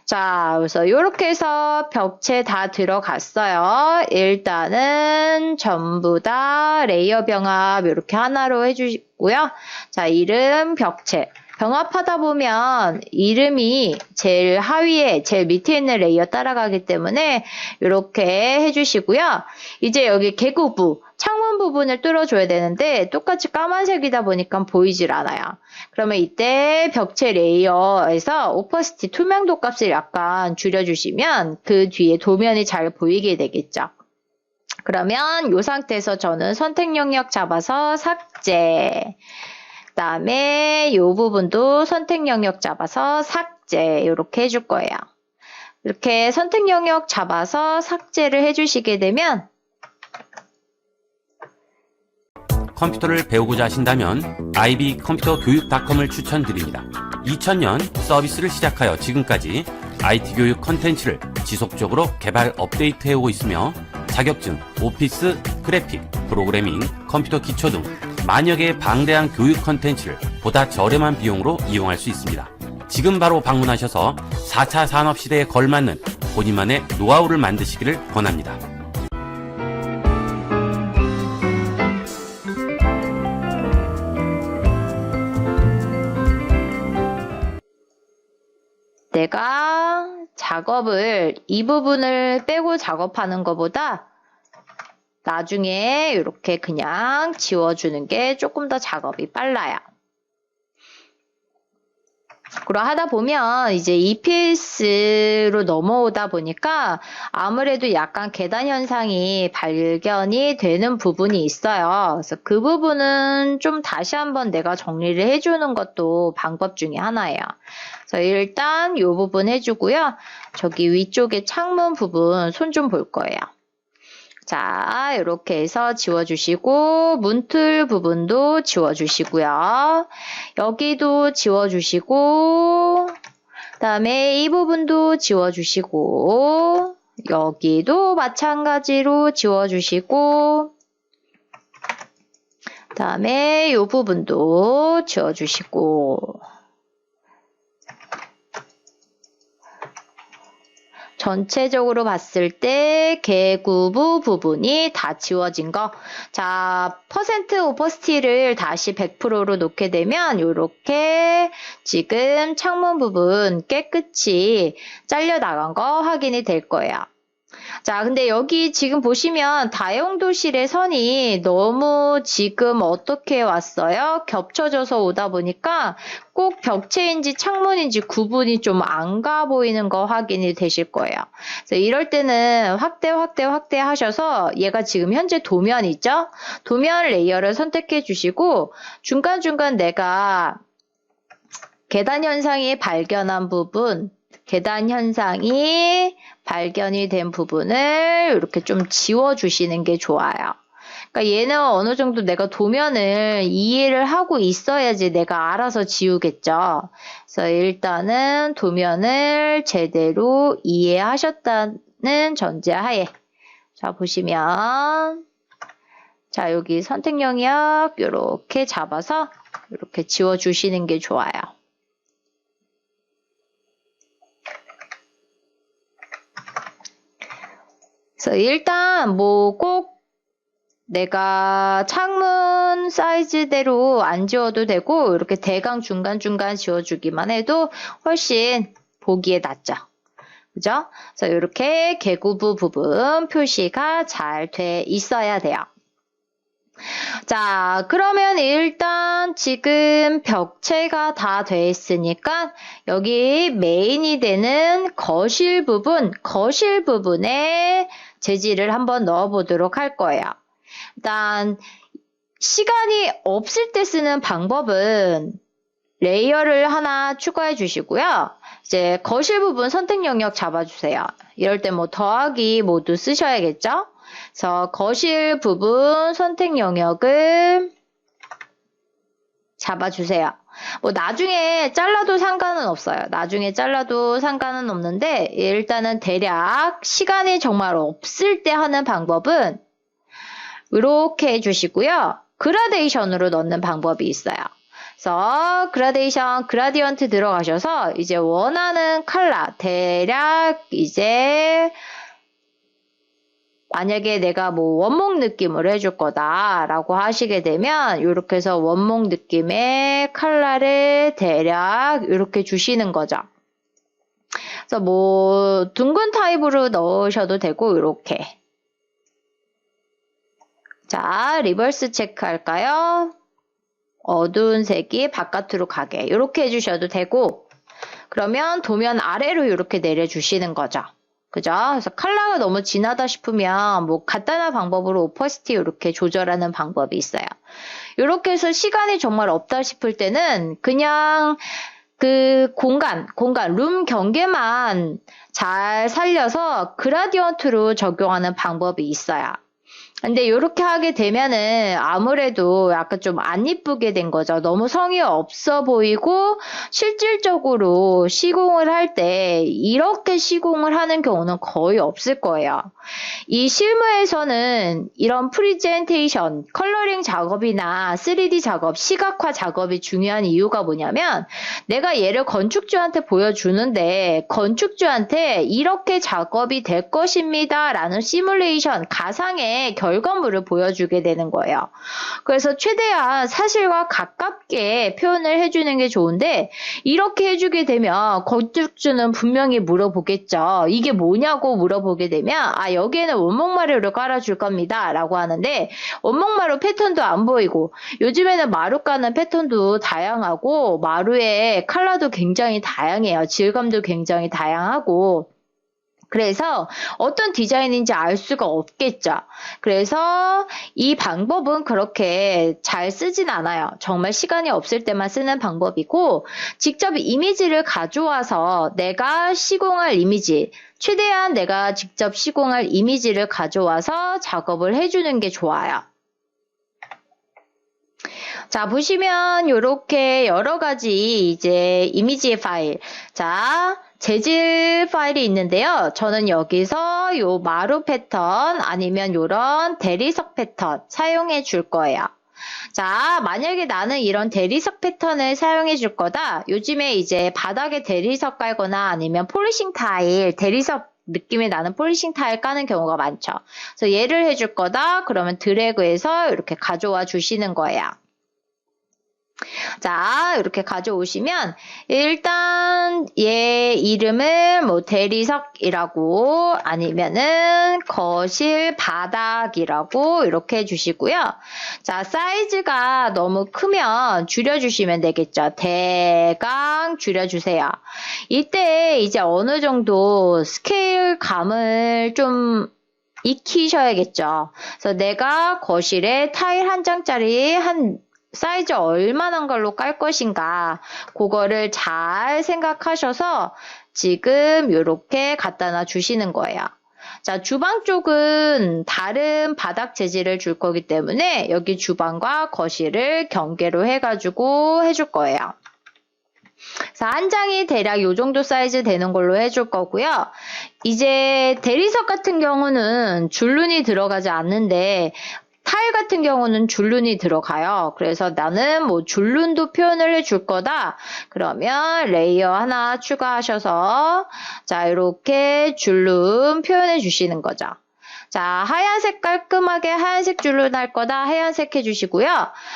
자, 그래서 이렇게 해서 벽체 다 들어갔어요. 일단은 전부 다 레이어 병합 이렇게 하나로 해주시고요. 자, 이름 벽체. 병합하다 보면 이름이 제일 하위에 제일 밑에 있는 레이어 따라가기 때문에 이렇게 해주시고요. 이제 여기 개구부 창문 부분을 뚫어줘야 되는데 똑같이 까만색이다 보니까 보이질 않아요. 그러면 이때 벽체 레이어에서 오퍼시티 투명도 값을 약간 줄여주시면 그 뒤에 도면이 잘 보이게 되겠죠. 그러면 이 상태에서 저는 선택 영역 잡아서 삭제 그 다음에 이 부분도 선택 영역 잡아서 삭제 이렇게 해줄 거예요. 이렇게 선택 영역 잡아서 삭제를 해주시게 되면 컴퓨터를 배우고자 하신다면 ib컴퓨터교육닷컴을 추천드립니다. 2000년 서비스를 시작하여 지금까지 IT 교육 컨텐츠를 지속적으로 개발 업데이트해오고 있으며 자격증, 오피스, 그래픽, 프로그래밍, 컴퓨터 기초 등 만여 개의 방대한 교육 컨텐츠를 보다 저렴한 비용으로 이용할 수 있습니다. 지금 바로 방문하셔서 4차 산업시대에 걸맞는 본인만의 노하우를 만드시기를 권합니다. 내가 작업을 이 부분을 빼고 작업하는 것보다 나중에 이렇게 그냥 지워주는 게 조금 더 작업이 빨라요. 그러고 하다 보면 이제 EPS로 넘어오다 보니까 아무래도 약간 계단 현상이 발견이 되는 부분이 있어요. 그래서 그 부분은 좀 다시 한번 내가 정리를 해주는 것도 방법 중에 하나예요. 그래서 일단 이 부분 해주고요. 저기 위쪽에 창문 부분 손 좀 볼 거예요. 자, 이렇게 해서 지워주시고 문틀 부분도 지워주시고요. 여기도 지워주시고 그다음에 이 부분도 지워주시고 여기도 마찬가지로 지워주시고 그다음에 이 부분도 지워주시고 전체적으로 봤을 때 개구부 부분이 다 지워진 거. 자, 퍼센트 오퍼시티를 다시 100%로 놓게 되면 이렇게 지금 창문 부분 깨끗이 잘려 나간 거 확인이 될 거예요. 자, 근데 여기 지금 보시면 다용도실의 선이 너무 지금 어떻게 왔어요? 겹쳐져서 오다 보니까 꼭 벽체인지 창문인지 구분이 좀 안 가 보이는 거 확인이 되실 거예요. 그래서 이럴 때는 확대 하셔서 얘가 지금 현재 도면이죠? 도면 레이어를 선택해 주시고 중간중간 내가 계단 현상이 발견한 부분 계단 현상이 발견이 된 부분을 이렇게 좀 지워주시는 게 좋아요. 그러니까 얘는 어느 정도 내가 도면을 이해를 하고 있어야지 내가 알아서 지우겠죠. 그래서 일단은 도면을 제대로 이해하셨다는 전제하에 자 보시면 자 여기 선택 영역 이렇게 잡아서 이렇게 지워주시는 게 좋아요. 그래서 일단 뭐 꼭 내가 창문 사이즈대로 안 지워도 되고 이렇게 대강 중간중간 지워주기만 해도 훨씬 보기에 낫죠. 그죠? 그래서 이렇게 개구부 부분 표시가 잘 돼 있어야 돼요. 자, 그러면 일단 지금 벽체가 다 돼 있으니까 여기 메인이 되는 거실 부분에 재질을 한번 넣어 보도록 할 거예요. 일단 시간이 없을 때 쓰는 방법은 레이어를 하나 추가해 주시고요. 이제 거실 부분 선택 영역 잡아주세요. 이럴 때 뭐 더하기 모두 쓰셔야겠죠? 그래서 거실 부분 선택 영역을 잡아주세요. 뭐 나중에 잘라도 상관은 없어요. 나중에 잘라도 상관은 없는데 일단은 대략 시간이 정말 없을 때 하는 방법은 이렇게 해주시고요. 그라데이션으로 넣는 방법이 있어요. 그래서 그라데이션, 그라디언트 들어가셔서 이제 원하는 컬러 대략 이제 만약에 내가 뭐 원목 느낌으로 해줄 거다라고 하시게 되면 이렇게 해서 원목 느낌의 컬러를 대략 이렇게 주시는 거죠. 그래서 뭐 둥근 타입으로 넣으셔도 되고 이렇게. 자, 리버스 체크할까요? 어두운 색이 바깥으로 가게 이렇게 해주셔도 되고 그러면 도면 아래로 이렇게 내려주시는 거죠. 그죠? 그래서 컬러가 너무 진하다 싶으면 뭐 간단한 방법으로 오퍼시티 이렇게 조절하는 방법이 있어요. 이렇게 해서 시간이 정말 없다 싶을 때는 그냥 그 공간, 룸 경계만 잘 살려서 그라디언트로 적용하는 방법이 있어요. 근데 이렇게 하게 되면은 아무래도 약간 좀 안 이쁘게 된 거죠. 너무 성의 없어 보이고 실질적으로 시공을 할 때 이렇게 시공을 하는 경우는 거의 없을 거예요. 이 실무에서는 이런 프리젠테이션, 컬러링 작업이나 3D 작업, 시각화 작업이 중요한 이유가 뭐냐면 내가 얘를 건축주한테 보여주는데 건축주한테 이렇게 작업이 될 것입니다 라는 시뮬레이션, 가상의 결과물을 보여주게 되는 거예요. 그래서 최대한 사실과 가깝게 표현을 해주는 게 좋은데 이렇게 해주게 되면 건축주는 분명히 물어보겠죠. 이게 뭐냐고 물어보게 되면 여기에는 원목마루를 깔아줄 겁니다 라고 하는데 원목마루 패턴도 안 보이고 요즘에는 마루 까는 패턴도 다양하고 마루의 컬러도 굉장히 다양해요. 질감도 굉장히 다양하고 그래서 어떤 디자인인지 알 수가 없겠죠. 그래서 이 방법은 그렇게 잘 쓰진 않아요. 정말 시간이 없을 때만 쓰는 방법이고 직접 이미지를 가져와서 내가 시공할 이미지, 최대한 내가 직접 시공할 이미지를 가져와서 작업을 해주는 게 좋아요. 자, 보시면 이렇게 여러 가지 이제 이미지 파일, 자, 재질 파일이 있는데요. 저는 여기서 요 마루 패턴 아니면 요런 대리석 패턴 사용해 줄 거예요. 자, 만약에 나는 이런 대리석 패턴을 사용해 줄 거다. 요즘에 이제 바닥에 대리석 깔거나 아니면 폴리싱 타일, 대리석 느낌이 나는 폴리싱 타일 까는 경우가 많죠. 그래서 얘를 해줄 거다. 그러면 드래그해서 이렇게 가져와 주시는 거예요. 자, 이렇게 가져오시면 일단 얘 이름을 뭐 대리석이라고 아니면은 거실 바닥이라고 이렇게 해주시고요. 자, 사이즈가 너무 크면 줄여주시면 되겠죠. 대강 줄여주세요. 이때 이제 어느 정도 스케일 감을 좀 익히셔야겠죠. 그래서 내가 거실에 타일 한 장짜리 사이즈 얼마나 걸로 깔 것인가 그거를 잘 생각하셔서 지금 이렇게 갖다 놔 주시는 거예요. 자, 주방 쪽은 다른 바닥 재질을 줄 거기 때문에 여기 주방과 거실을 경계로 해가지고 해줄 거예요. 자, 한 장이 대략 이 정도 사이즈 되는 걸로 해줄 거고요. 이제 대리석 같은 경우는 줄눈이 들어가지 않는데 타일 같은 경우는 줄눈이 들어가요. 그래서 나는 뭐 줄눈도 표현을 해줄 거다. 그러면 레이어 하나 추가하셔서 자, 이렇게 줄눈 표현해 주시는 거죠. 자, 하얀색 깔끔하게 하얀색 줄눈 할 거다. 하얀색 해주시고요.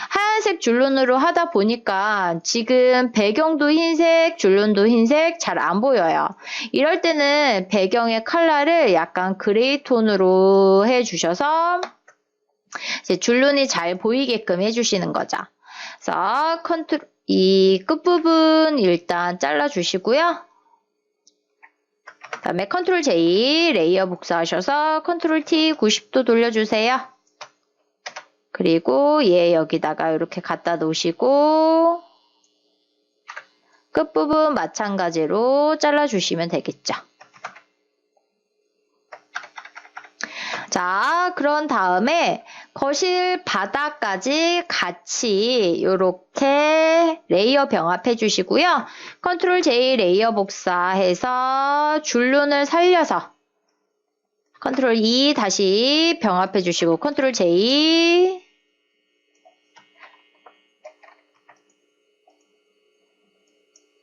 하얀색 줄눈으로 하다 보니까 지금 배경도 흰색, 줄눈도 흰색 잘 안 보여요. 이럴 때는 배경의 컬러를 약간 그레이 톤으로 해주셔서 이제 줄눈이 잘 보이게끔 해주시는 거죠. 그래서 이 끝부분 일단 잘라주시고요. 그 다음에 컨트롤 J 레이어 복사하셔서 컨트롤 T 90도 돌려주세요. 그리고 얘 여기다가 이렇게 갖다 놓으시고 끝부분 마찬가지로 잘라주시면 되겠죠. 자, 그런 다음에 거실 바닥까지 같이 이렇게 레이어 병합해 주시고요. 컨트롤 J 레이어 복사해서 줄눈을 살려서 컨트롤 E 다시 병합해 주시고 컨트롤 J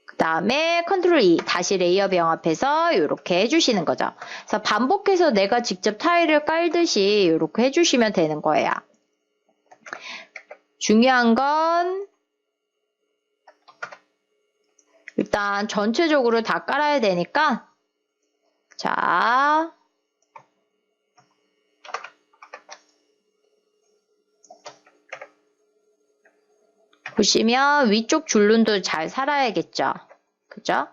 그 다음에 컨트롤 E 다시 레이어 병합해서 이렇게 해주시는 거죠. 그래서 반복해서 내가 직접 타일을 깔듯이 이렇게 해주시면 되는 거예요. 중요한 건 일단 전체적으로 다 깔아야 되니까 자 보시면 위쪽 줄눈도 잘 살아야겠죠. 그죠?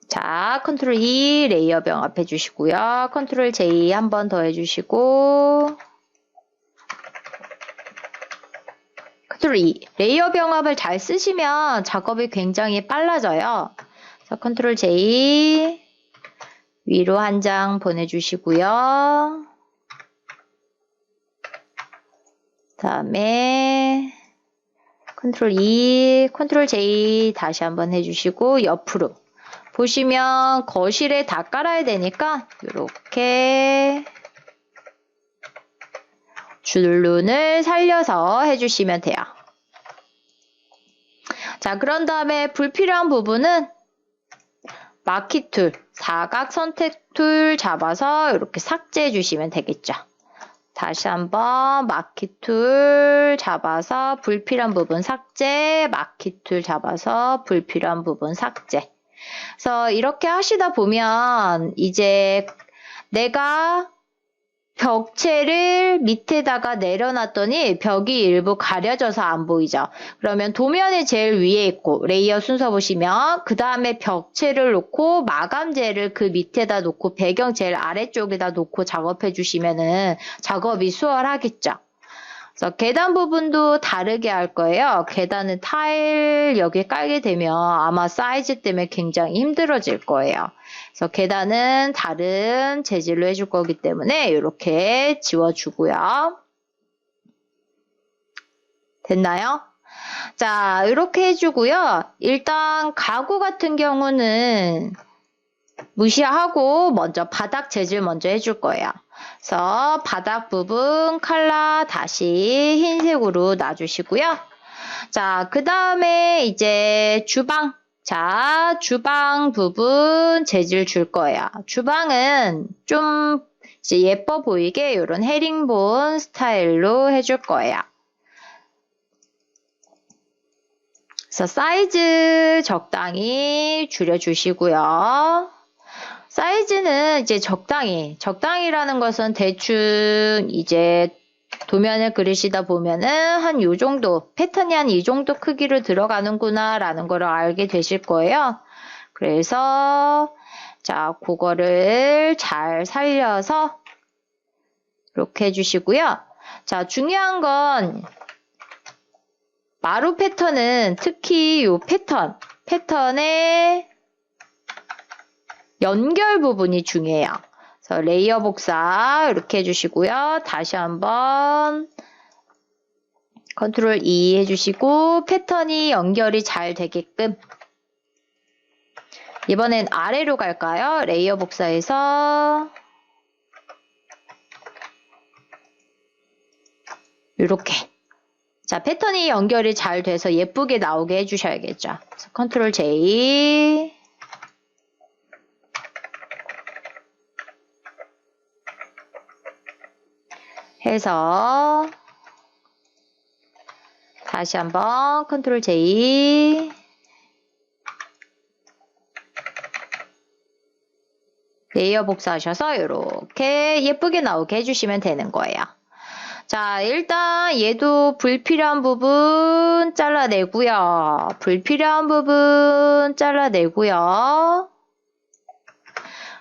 자, 컨트롤 E 레이어 병합 해주시고요. 컨트롤 J 한 번 더 해주시고 컨트롤 E 레이어 병합을 잘 쓰시면 작업이 굉장히 빨라져요. 그래서 컨트롤 J 위로 한 장 보내주시고요. 다음에 컨트롤 E, 컨트롤 J 다시 한번 해주시고 옆으로 보시면 거실에 다 깔아야 되니까 이렇게 줄눈을 살려서 해주시면 돼요. 자, 그런 다음에 불필요한 부분은 마키 툴, 사각 선택 툴 잡아서 이렇게 삭제해 주시면 되겠죠. 다시 한번 마키 툴 잡아서 불필요한 부분 삭제, 마키 툴 잡아서 불필요한 부분 삭제. 그래서 이렇게 하시다 보면 이제 내가 벽체를 밑에다가 내려놨더니 벽이 일부 가려져서 안 보이죠. 그러면 도면이 제일 위에 있고 레이어 순서 보시면 그 다음에 벽체를 놓고 마감재를 그 밑에다 놓고 배경 제일 아래쪽에다 놓고 작업해 주시면은 작업이 수월하겠죠. 그래서 계단 부분도 다르게 할 거예요. 계단은 타일 여기 깔게 되면 아마 사이즈 때문에 굉장히 힘들어질 거예요. 그래서 계단은 다른 재질로 해줄 거기 때문에 이렇게 지워주고요. 됐나요? 자, 이렇게 해주고요. 일단 가구 같은 경우는 무시하고 먼저 바닥 재질 먼저 해줄 거예요. 그래서 바닥 부분 컬러 다시 흰색으로 놔주시고요. 자, 그 다음에 이제 주방. 자, 주방 부분 재질 줄 거예요. 주방은 좀 이제 예뻐 보이게 이런 헤링본 스타일로 해줄 거예요. 그래서 사이즈 적당히 줄여주시고요. 사이즈는 이제 적당히라는 것은 대충 이제 도면을 그리시다 보면은 한 요 정도, 패턴이 한 이 정도 크기로 들어가는구나 라는 걸 알게 되실 거예요. 그래서 자, 그거를 잘 살려서 이렇게 해주시고요. 자, 중요한 건 마루 패턴은 특히 요 패턴의 연결 부분이 중요해요. 그래서 레이어 복사 이렇게 해주시고요. 다시 한번 컨트롤 E 해주시고 패턴이 연결이 잘 되게끔 이번엔 아래로 갈까요? 레이어 복사해서 이렇게 자, 패턴이 연결이 잘 돼서 예쁘게 나오게 해주셔야겠죠. 그래서 컨트롤 J 해서 다시 한번 컨트롤 J 레이어 복사하셔서 이렇게 예쁘게 나오게 해주시면 되는 거예요. 자, 일단 얘도 불필요한 부분 잘라내고요. 불필요한 부분 잘라내고요.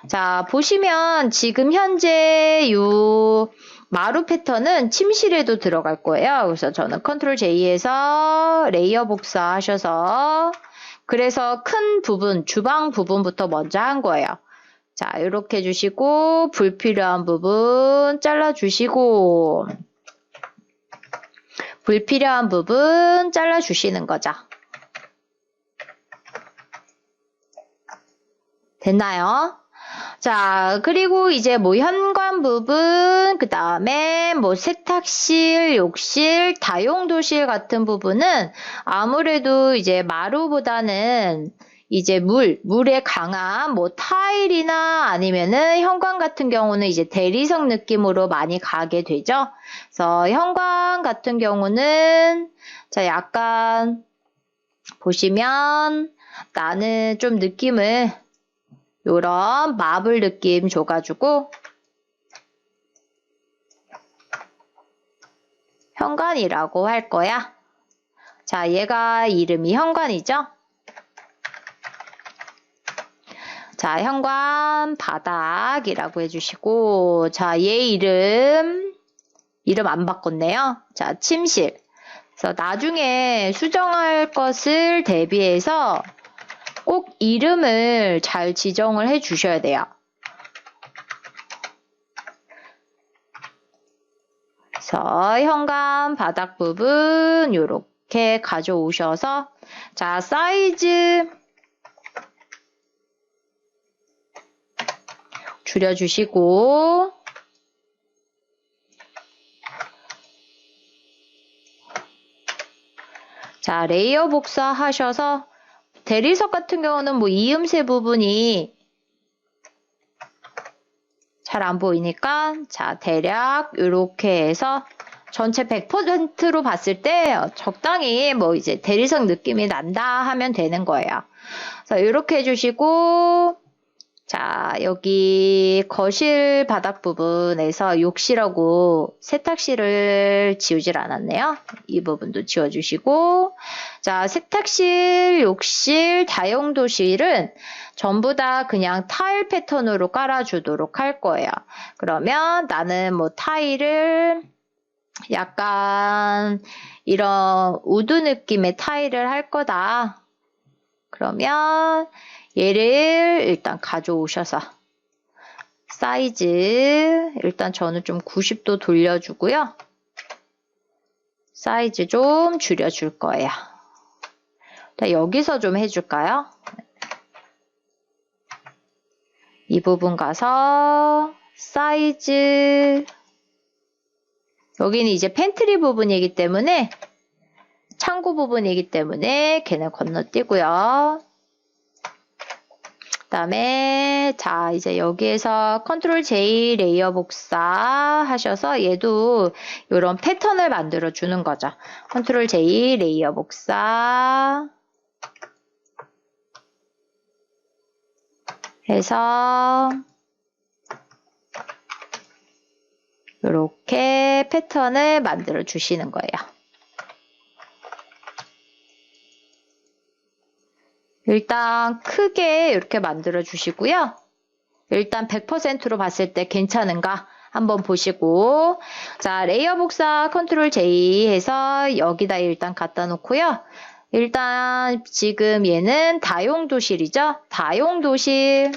자, 보시면 지금 현재 요 마루 패턴은 침실에도 들어갈 거예요. 그래서 저는 컨트롤 J에서 레이어 복사하셔서 그래서 큰 부분, 주방 부분부터 먼저 한 거예요. 자, 이렇게 해주시고 불필요한 부분 잘라주시고 불필요한 부분 잘라주시는 거죠. 됐나요? 자, 그리고 이제 뭐 현관 부분, 그 다음에 뭐 세탁실, 욕실, 다용도실 같은 부분은 아무래도 이제 마루보다는 이제 물에 강한 뭐 타일이나 아니면은 현관 같은 경우는 이제 대리석 느낌으로 많이 가게 되죠. 그래서 현관 같은 경우는 자, 약간 보시면 나는 좀 느낌을 요런 마블 느낌 줘가지고 현관이라고 할 거야. 자, 얘가 이름이 현관이죠. 자, 현관 바닥이라고 해주시고 자, 얘 이름 안 바꿨네요. 자, 침실. 그래서 나중에 수정할 것을 대비해서 꼭 이름을 잘 지정을 해 주셔야 돼요. 그래서 현관 바닥 부분 요렇게 가져오셔서 자, 사이즈 줄여주시고 자, 레이어 복사하셔서 대리석 같은 경우는 뭐 이음새 부분이 잘 안 보이니까 자, 대략 이렇게 해서 전체 100%로 봤을 때 적당히 뭐 이제 대리석 느낌이 난다 하면 되는 거예요. 그래서 이렇게 해주시고 자, 여기 거실 바닥 부분에서 욕실하고 세탁실을 지우질 않았네요. 이 부분도 지워주시고 자, 세탁실, 욕실, 다용도실은 전부 다 그냥 타일 패턴으로 깔아주도록 할 거예요. 그러면 나는 뭐 타일을 약간 이런 우드 느낌의 타일을 할 거다. 그러면 얘를 일단 가져오셔서 사이즈 일단 저는 좀 90도 돌려주고요. 사이즈 좀 줄여줄 거예요. 여기서 좀 해줄까요? 이 부분 가서 사이즈 여기는 이제 팬트리 부분이기 때문에 창고 부분이기 때문에 걔는 건너뛰고요. 그 다음에 자 이제 여기에서 컨트롤 J 레이어 복사 하셔서 얘도 이런 패턴을 만들어 주는 거죠. 컨트롤 J 레이어 복사 해서 이렇게 패턴을 만들어 주시는 거예요. 일단 크게 이렇게 만들어 주시고요. 일단 100%로 봤을 때 괜찮은가 한번 보시고 자 레이어 복사 컨트롤 J 해서 여기다 일단 갖다 놓고요. 일단 지금 얘는 다용도실이죠. 다용도실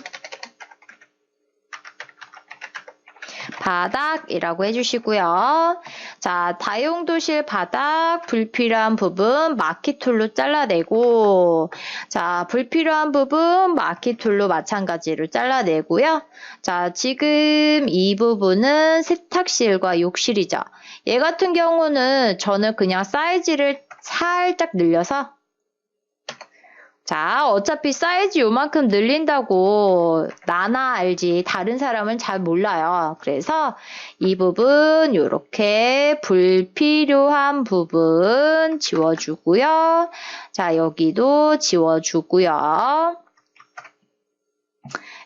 바닥이라고 해주시고요. 자, 다용도실 바닥 불필요한 부분 마키툴로 잘라내고 자, 불필요한 부분 마키툴로 마찬가지로 잘라내고요. 자, 지금 이 부분은 세탁실과 욕실이죠. 얘 같은 경우는 저는 그냥 사이즈를 살짝 늘려서 자, 어차피 사이즈 요만큼 늘린다고 나나 알지 다른 사람은 잘 몰라요. 그래서 이 부분 요렇게 불필요한 부분 지워주고요. 자, 여기도 지워주고요.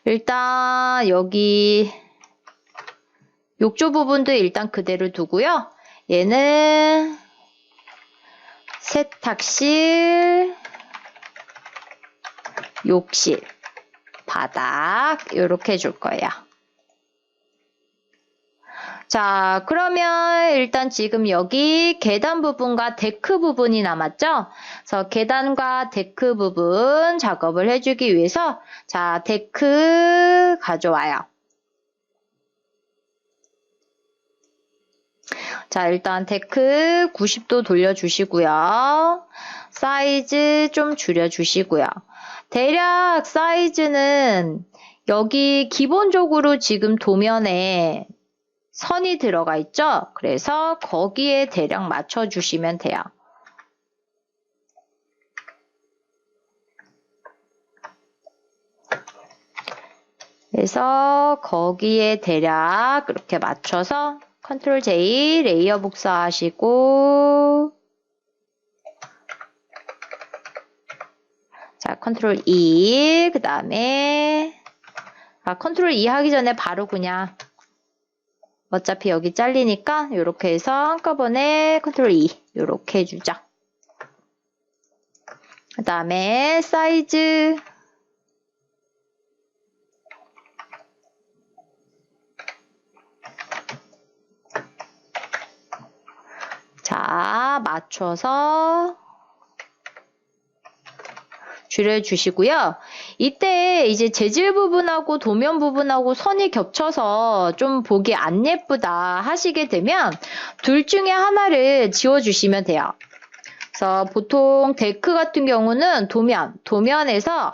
일단 여기 욕조 부분도 일단 그대로 두고요. 얘는 세탁실 욕실, 바닥 이렇게 해줄 거예요. 자, 그러면 일단 지금 여기 계단 부분과 데크 부분이 남았죠? 그래서 계단과 데크 부분 작업을 해주기 위해서 자, 데크 가져와요. 자, 일단 데크 90도 돌려주시고요. 사이즈 좀 줄여주시고요. 대략 사이즈는 여기 기본적으로 지금 도면에 선이 들어가 있죠? 그래서 거기에 대략 맞춰주시면 돼요. 그래서 거기에 대략 이렇게 맞춰서 컨트롤 J 레이어 복사하시고 자, 컨트롤 E, 그 다음에, 컨트롤 E 하기 전에 바로 그냥, 어차피 여기 잘리니까, 이렇게 해서 한꺼번에 컨트롤 E, 이렇게 해주죠. 그 다음에, 사이즈, 자, 맞춰서, 줄여주시고요. 이때 이제 재질 부분하고 도면 부분하고 선이 겹쳐서 좀 보기 안 예쁘다 하시게 되면 둘 중에 하나를 지워주시면 돼요. 그래서 보통 데크 같은 경우는 도면에서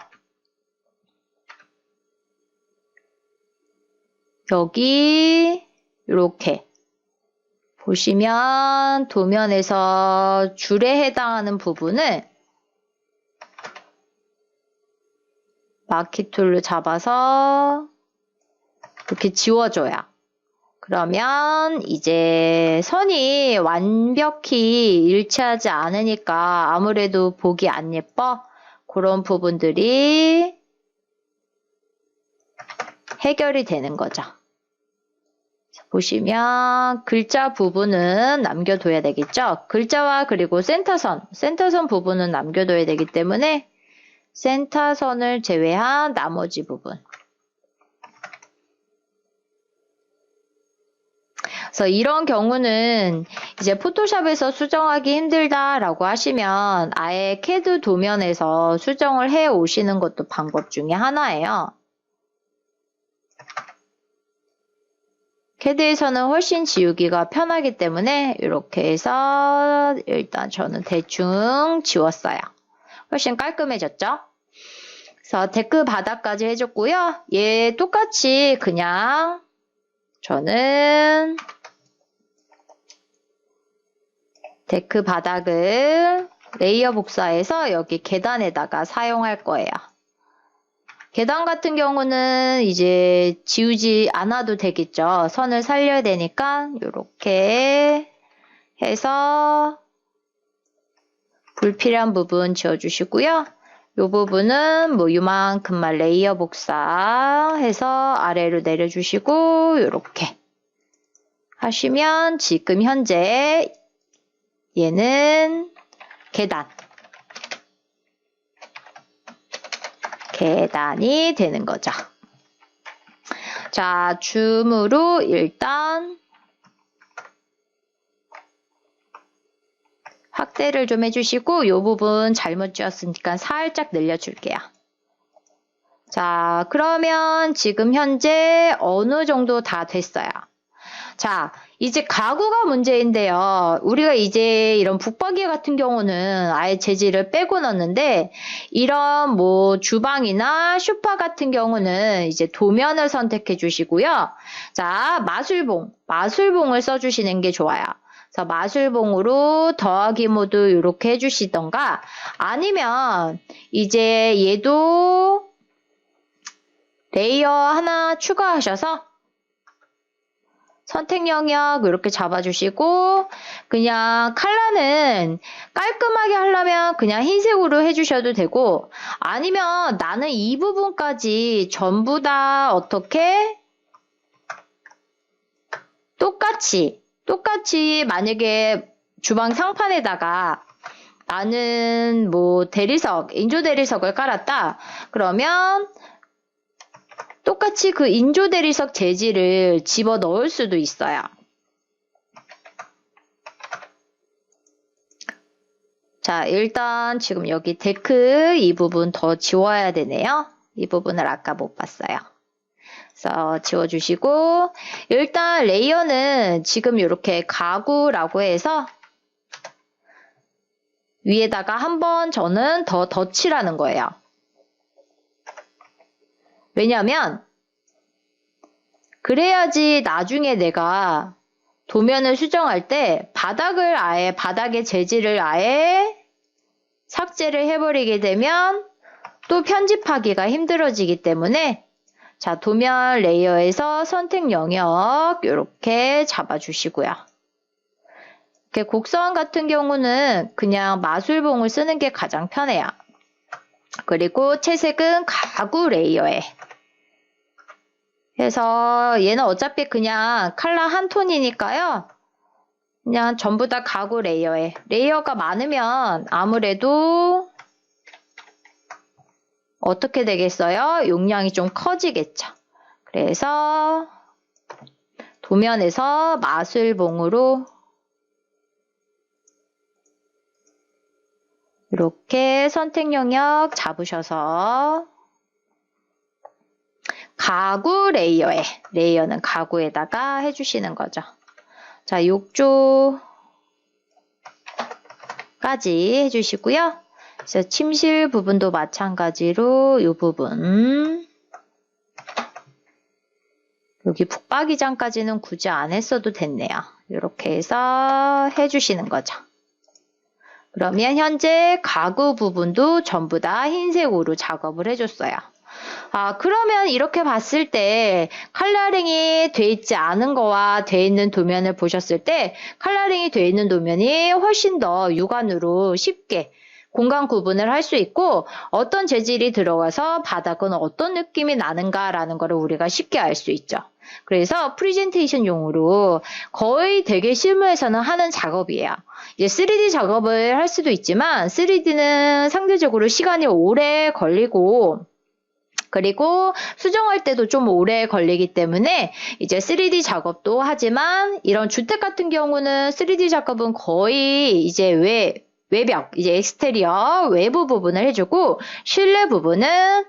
여기 이렇게 보시면 도면에서 줄에 해당하는 부분을 마키 툴로 잡아서 이렇게 지워줘요. 그러면 이제 선이 완벽히 일치하지 않으니까 아무래도 보기 안 예뻐. 그런 부분들이 해결이 되는 거죠. 보시면 글자 부분은 남겨둬야 되겠죠. 글자와 그리고 센터선 부분은 남겨둬야 되기 때문에 센터선을 제외한 나머지 부분. 그래서 이런 경우는 이제 포토샵에서 수정하기 힘들다라고 하시면 아예 CAD 도면에서 수정을 해 오시는 것도 방법 중에 하나예요. CAD에서는 훨씬 지우기가 편하기 때문에 이렇게 해서 일단 저는 대충 지웠어요. 훨씬 깔끔해졌죠? 그래서 데크 바닥까지 해줬고요. 얘 똑같이 그냥 저는 데크 바닥을 레이어 복사해서 여기 계단에다가 사용할 거예요. 계단 같은 경우는 이제 지우지 않아도 되겠죠. 선을 살려야 되니까 이렇게 해서 불필요한 부분 지워주시고요. 이 부분은 뭐 요만큼만 레이어 복사해서 아래로 내려주시고 이렇게 하시면 지금 현재 얘는 계단이 되는 거죠. 자, 줌으로 일단 확대를 좀 해주시고 이 부분 잘못 지었으니까 살짝 늘려줄게요. 자, 그러면 지금 현재 어느 정도 다 됐어요. 자, 이제 가구가 문제인데요. 우리가 이제 이런 북박이 같은 경우는 아예 재질을 빼고 넣었는데 이런 뭐 주방이나 소파 같은 경우는 이제 도면을 선택해 주시고요. 자, 마술봉을 써주시는 게 좋아요. 그래서 마술봉으로 더하기 모드 이렇게 해주시던가 아니면 이제 얘도 레이어 하나 추가하셔서 선택 영역 이렇게 잡아주시고 그냥 컬러는 깔끔하게 하려면 그냥 흰색으로 해주셔도 되고 아니면 나는 이 부분까지 전부 다 어떻게 똑같이 만약에 주방 상판에다가 나는 뭐 인조 대리석을 깔았다 그러면 똑같이 그 인조 대리석 재질을 집어 넣을 수도 있어요. 자, 일단 지금 여기 데크 이 부분 더 지워야 되네요. 이 부분을 아까 못 봤어요. 그래서 지워주시고 일단 레이어는 지금 이렇게 가구라고 해서 위에다가 한번 저는 더 덧칠하는 거예요. 왜냐면 그래야지 나중에 내가 도면을 수정할 때 바닥의 재질을 아예 삭제를 해버리게 되면 또 편집하기가 힘들어지기 때문에 자, 도면 레이어에서 선택 영역 이렇게 잡아주시고요. 이렇게 곡선 같은 경우는 그냥 마술봉을 쓰는 게 가장 편해요. 그리고 채색은 가구 레이어에 해서 얘는 어차피 그냥 컬러 한 톤이니까요. 그냥 전부 다 가구 레이어에 레이어가 많으면 아무래도 어떻게 되겠어요? 용량이 좀 커지겠죠. 그래서 도면에서 마술봉으로 이렇게 선택 영역 잡으셔서 가구 레이어는 가구에다가 해주시는 거죠. 자, 욕조까지 해주시고요. 그래서 침실 부분도 마찬가지로 이 부분, 여기 북박이장까지는 굳이 안 했어도 됐네요. 이렇게 해서 해주시는 거죠. 그러면 현재 가구 부분도 전부 다 흰색으로 작업을 해줬어요. 그러면 이렇게 봤을 때 컬러링이 돼 있지 않은 거와 돼 있는 도면을 보셨을 때 컬러링이 돼 있는 도면이 훨씬 더 육안으로 쉽게 공간 구분을 할 수 있고 어떤 재질이 들어가서 바닥은 어떤 느낌이 나는가라는 거를 우리가 쉽게 알 수 있죠. 그래서 프레젠테이션용으로 거의 되게 실무에서는 하는 작업이에요. 이제 3D 작업을 할 수도 있지만 3D는 상대적으로 시간이 오래 걸리고 그리고 수정할 때도 좀 오래 걸리기 때문에 이제 3D 작업도 하지만 이런 주택 같은 경우는 3D 작업은 거의 이제 외벽, 이제 엑스테리어 외부 부분을 해주고 실내 부분은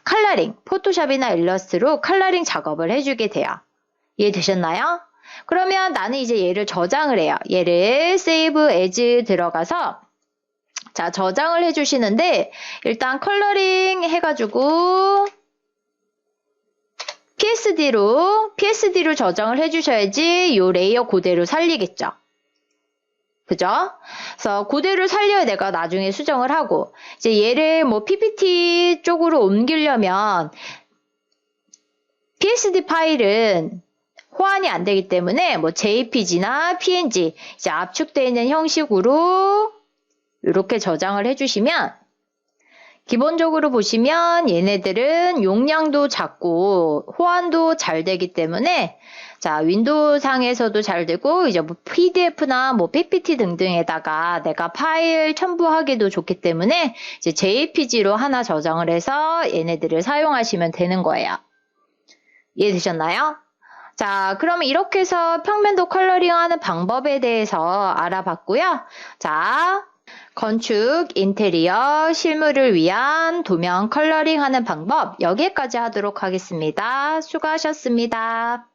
컬러링, 포토샵이나 일러스트로 컬러링 작업을 해주게 돼요. 이해되셨나요? 그러면 나는 이제 얘를 저장을 해요. 얘를 Save As 들어가서 자, 저장을 해주시는데 일단 컬러링 해가지고 PSD로 저장을 해주셔야지 이 레이어 그대로 살리겠죠. 그죠? 그래서 그대로 살려야 내가 나중에 수정을 하고 이제 얘를 뭐 PPT 쪽으로 옮기려면 PSD 파일은 호환이 안 되기 때문에 뭐 JPG나 PNG 이제 압축되어 있는 형식으로 이렇게 저장을 해주시면 기본적으로 보시면 얘네들은 용량도 작고 호환도 잘 되기 때문에 자, 윈도우 상에서도 잘 되고 이제 뭐 PDF나 뭐 PPT 등등에다가 내가 파일 첨부하기도 좋기 때문에 이제 JPG로 하나 저장을 해서 얘네들을 사용하시면 되는 거예요. 이해되셨나요? 자, 그러면 이렇게 해서 평면도 컬러링하는 방법에 대해서 알아봤고요. 자, 건축, 인테리어, 실무를 위한 도면 컬러링하는 방법 여기까지 하도록 하겠습니다. 수고하셨습니다.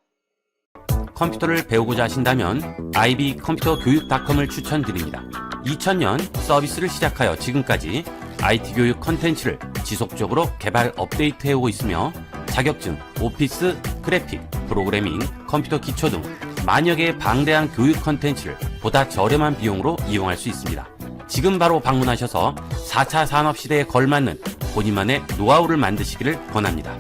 컴퓨터를 배우고자 하신다면 ib컴퓨터교육닷컴을 추천드립니다. 2000년 서비스를 시작하여 지금까지 IT 교육 컨텐츠를 지속적으로 개발 업데이트해오고 있으며 자격증, 오피스, 그래픽, 프로그래밍, 컴퓨터 기초 등 만여 개의 방대한 교육 컨텐츠를 보다 저렴한 비용으로 이용할 수 있습니다. 지금 바로 방문하셔서 4차 산업시대에 걸맞는 본인만의 노하우를 만드시기를 권합니다.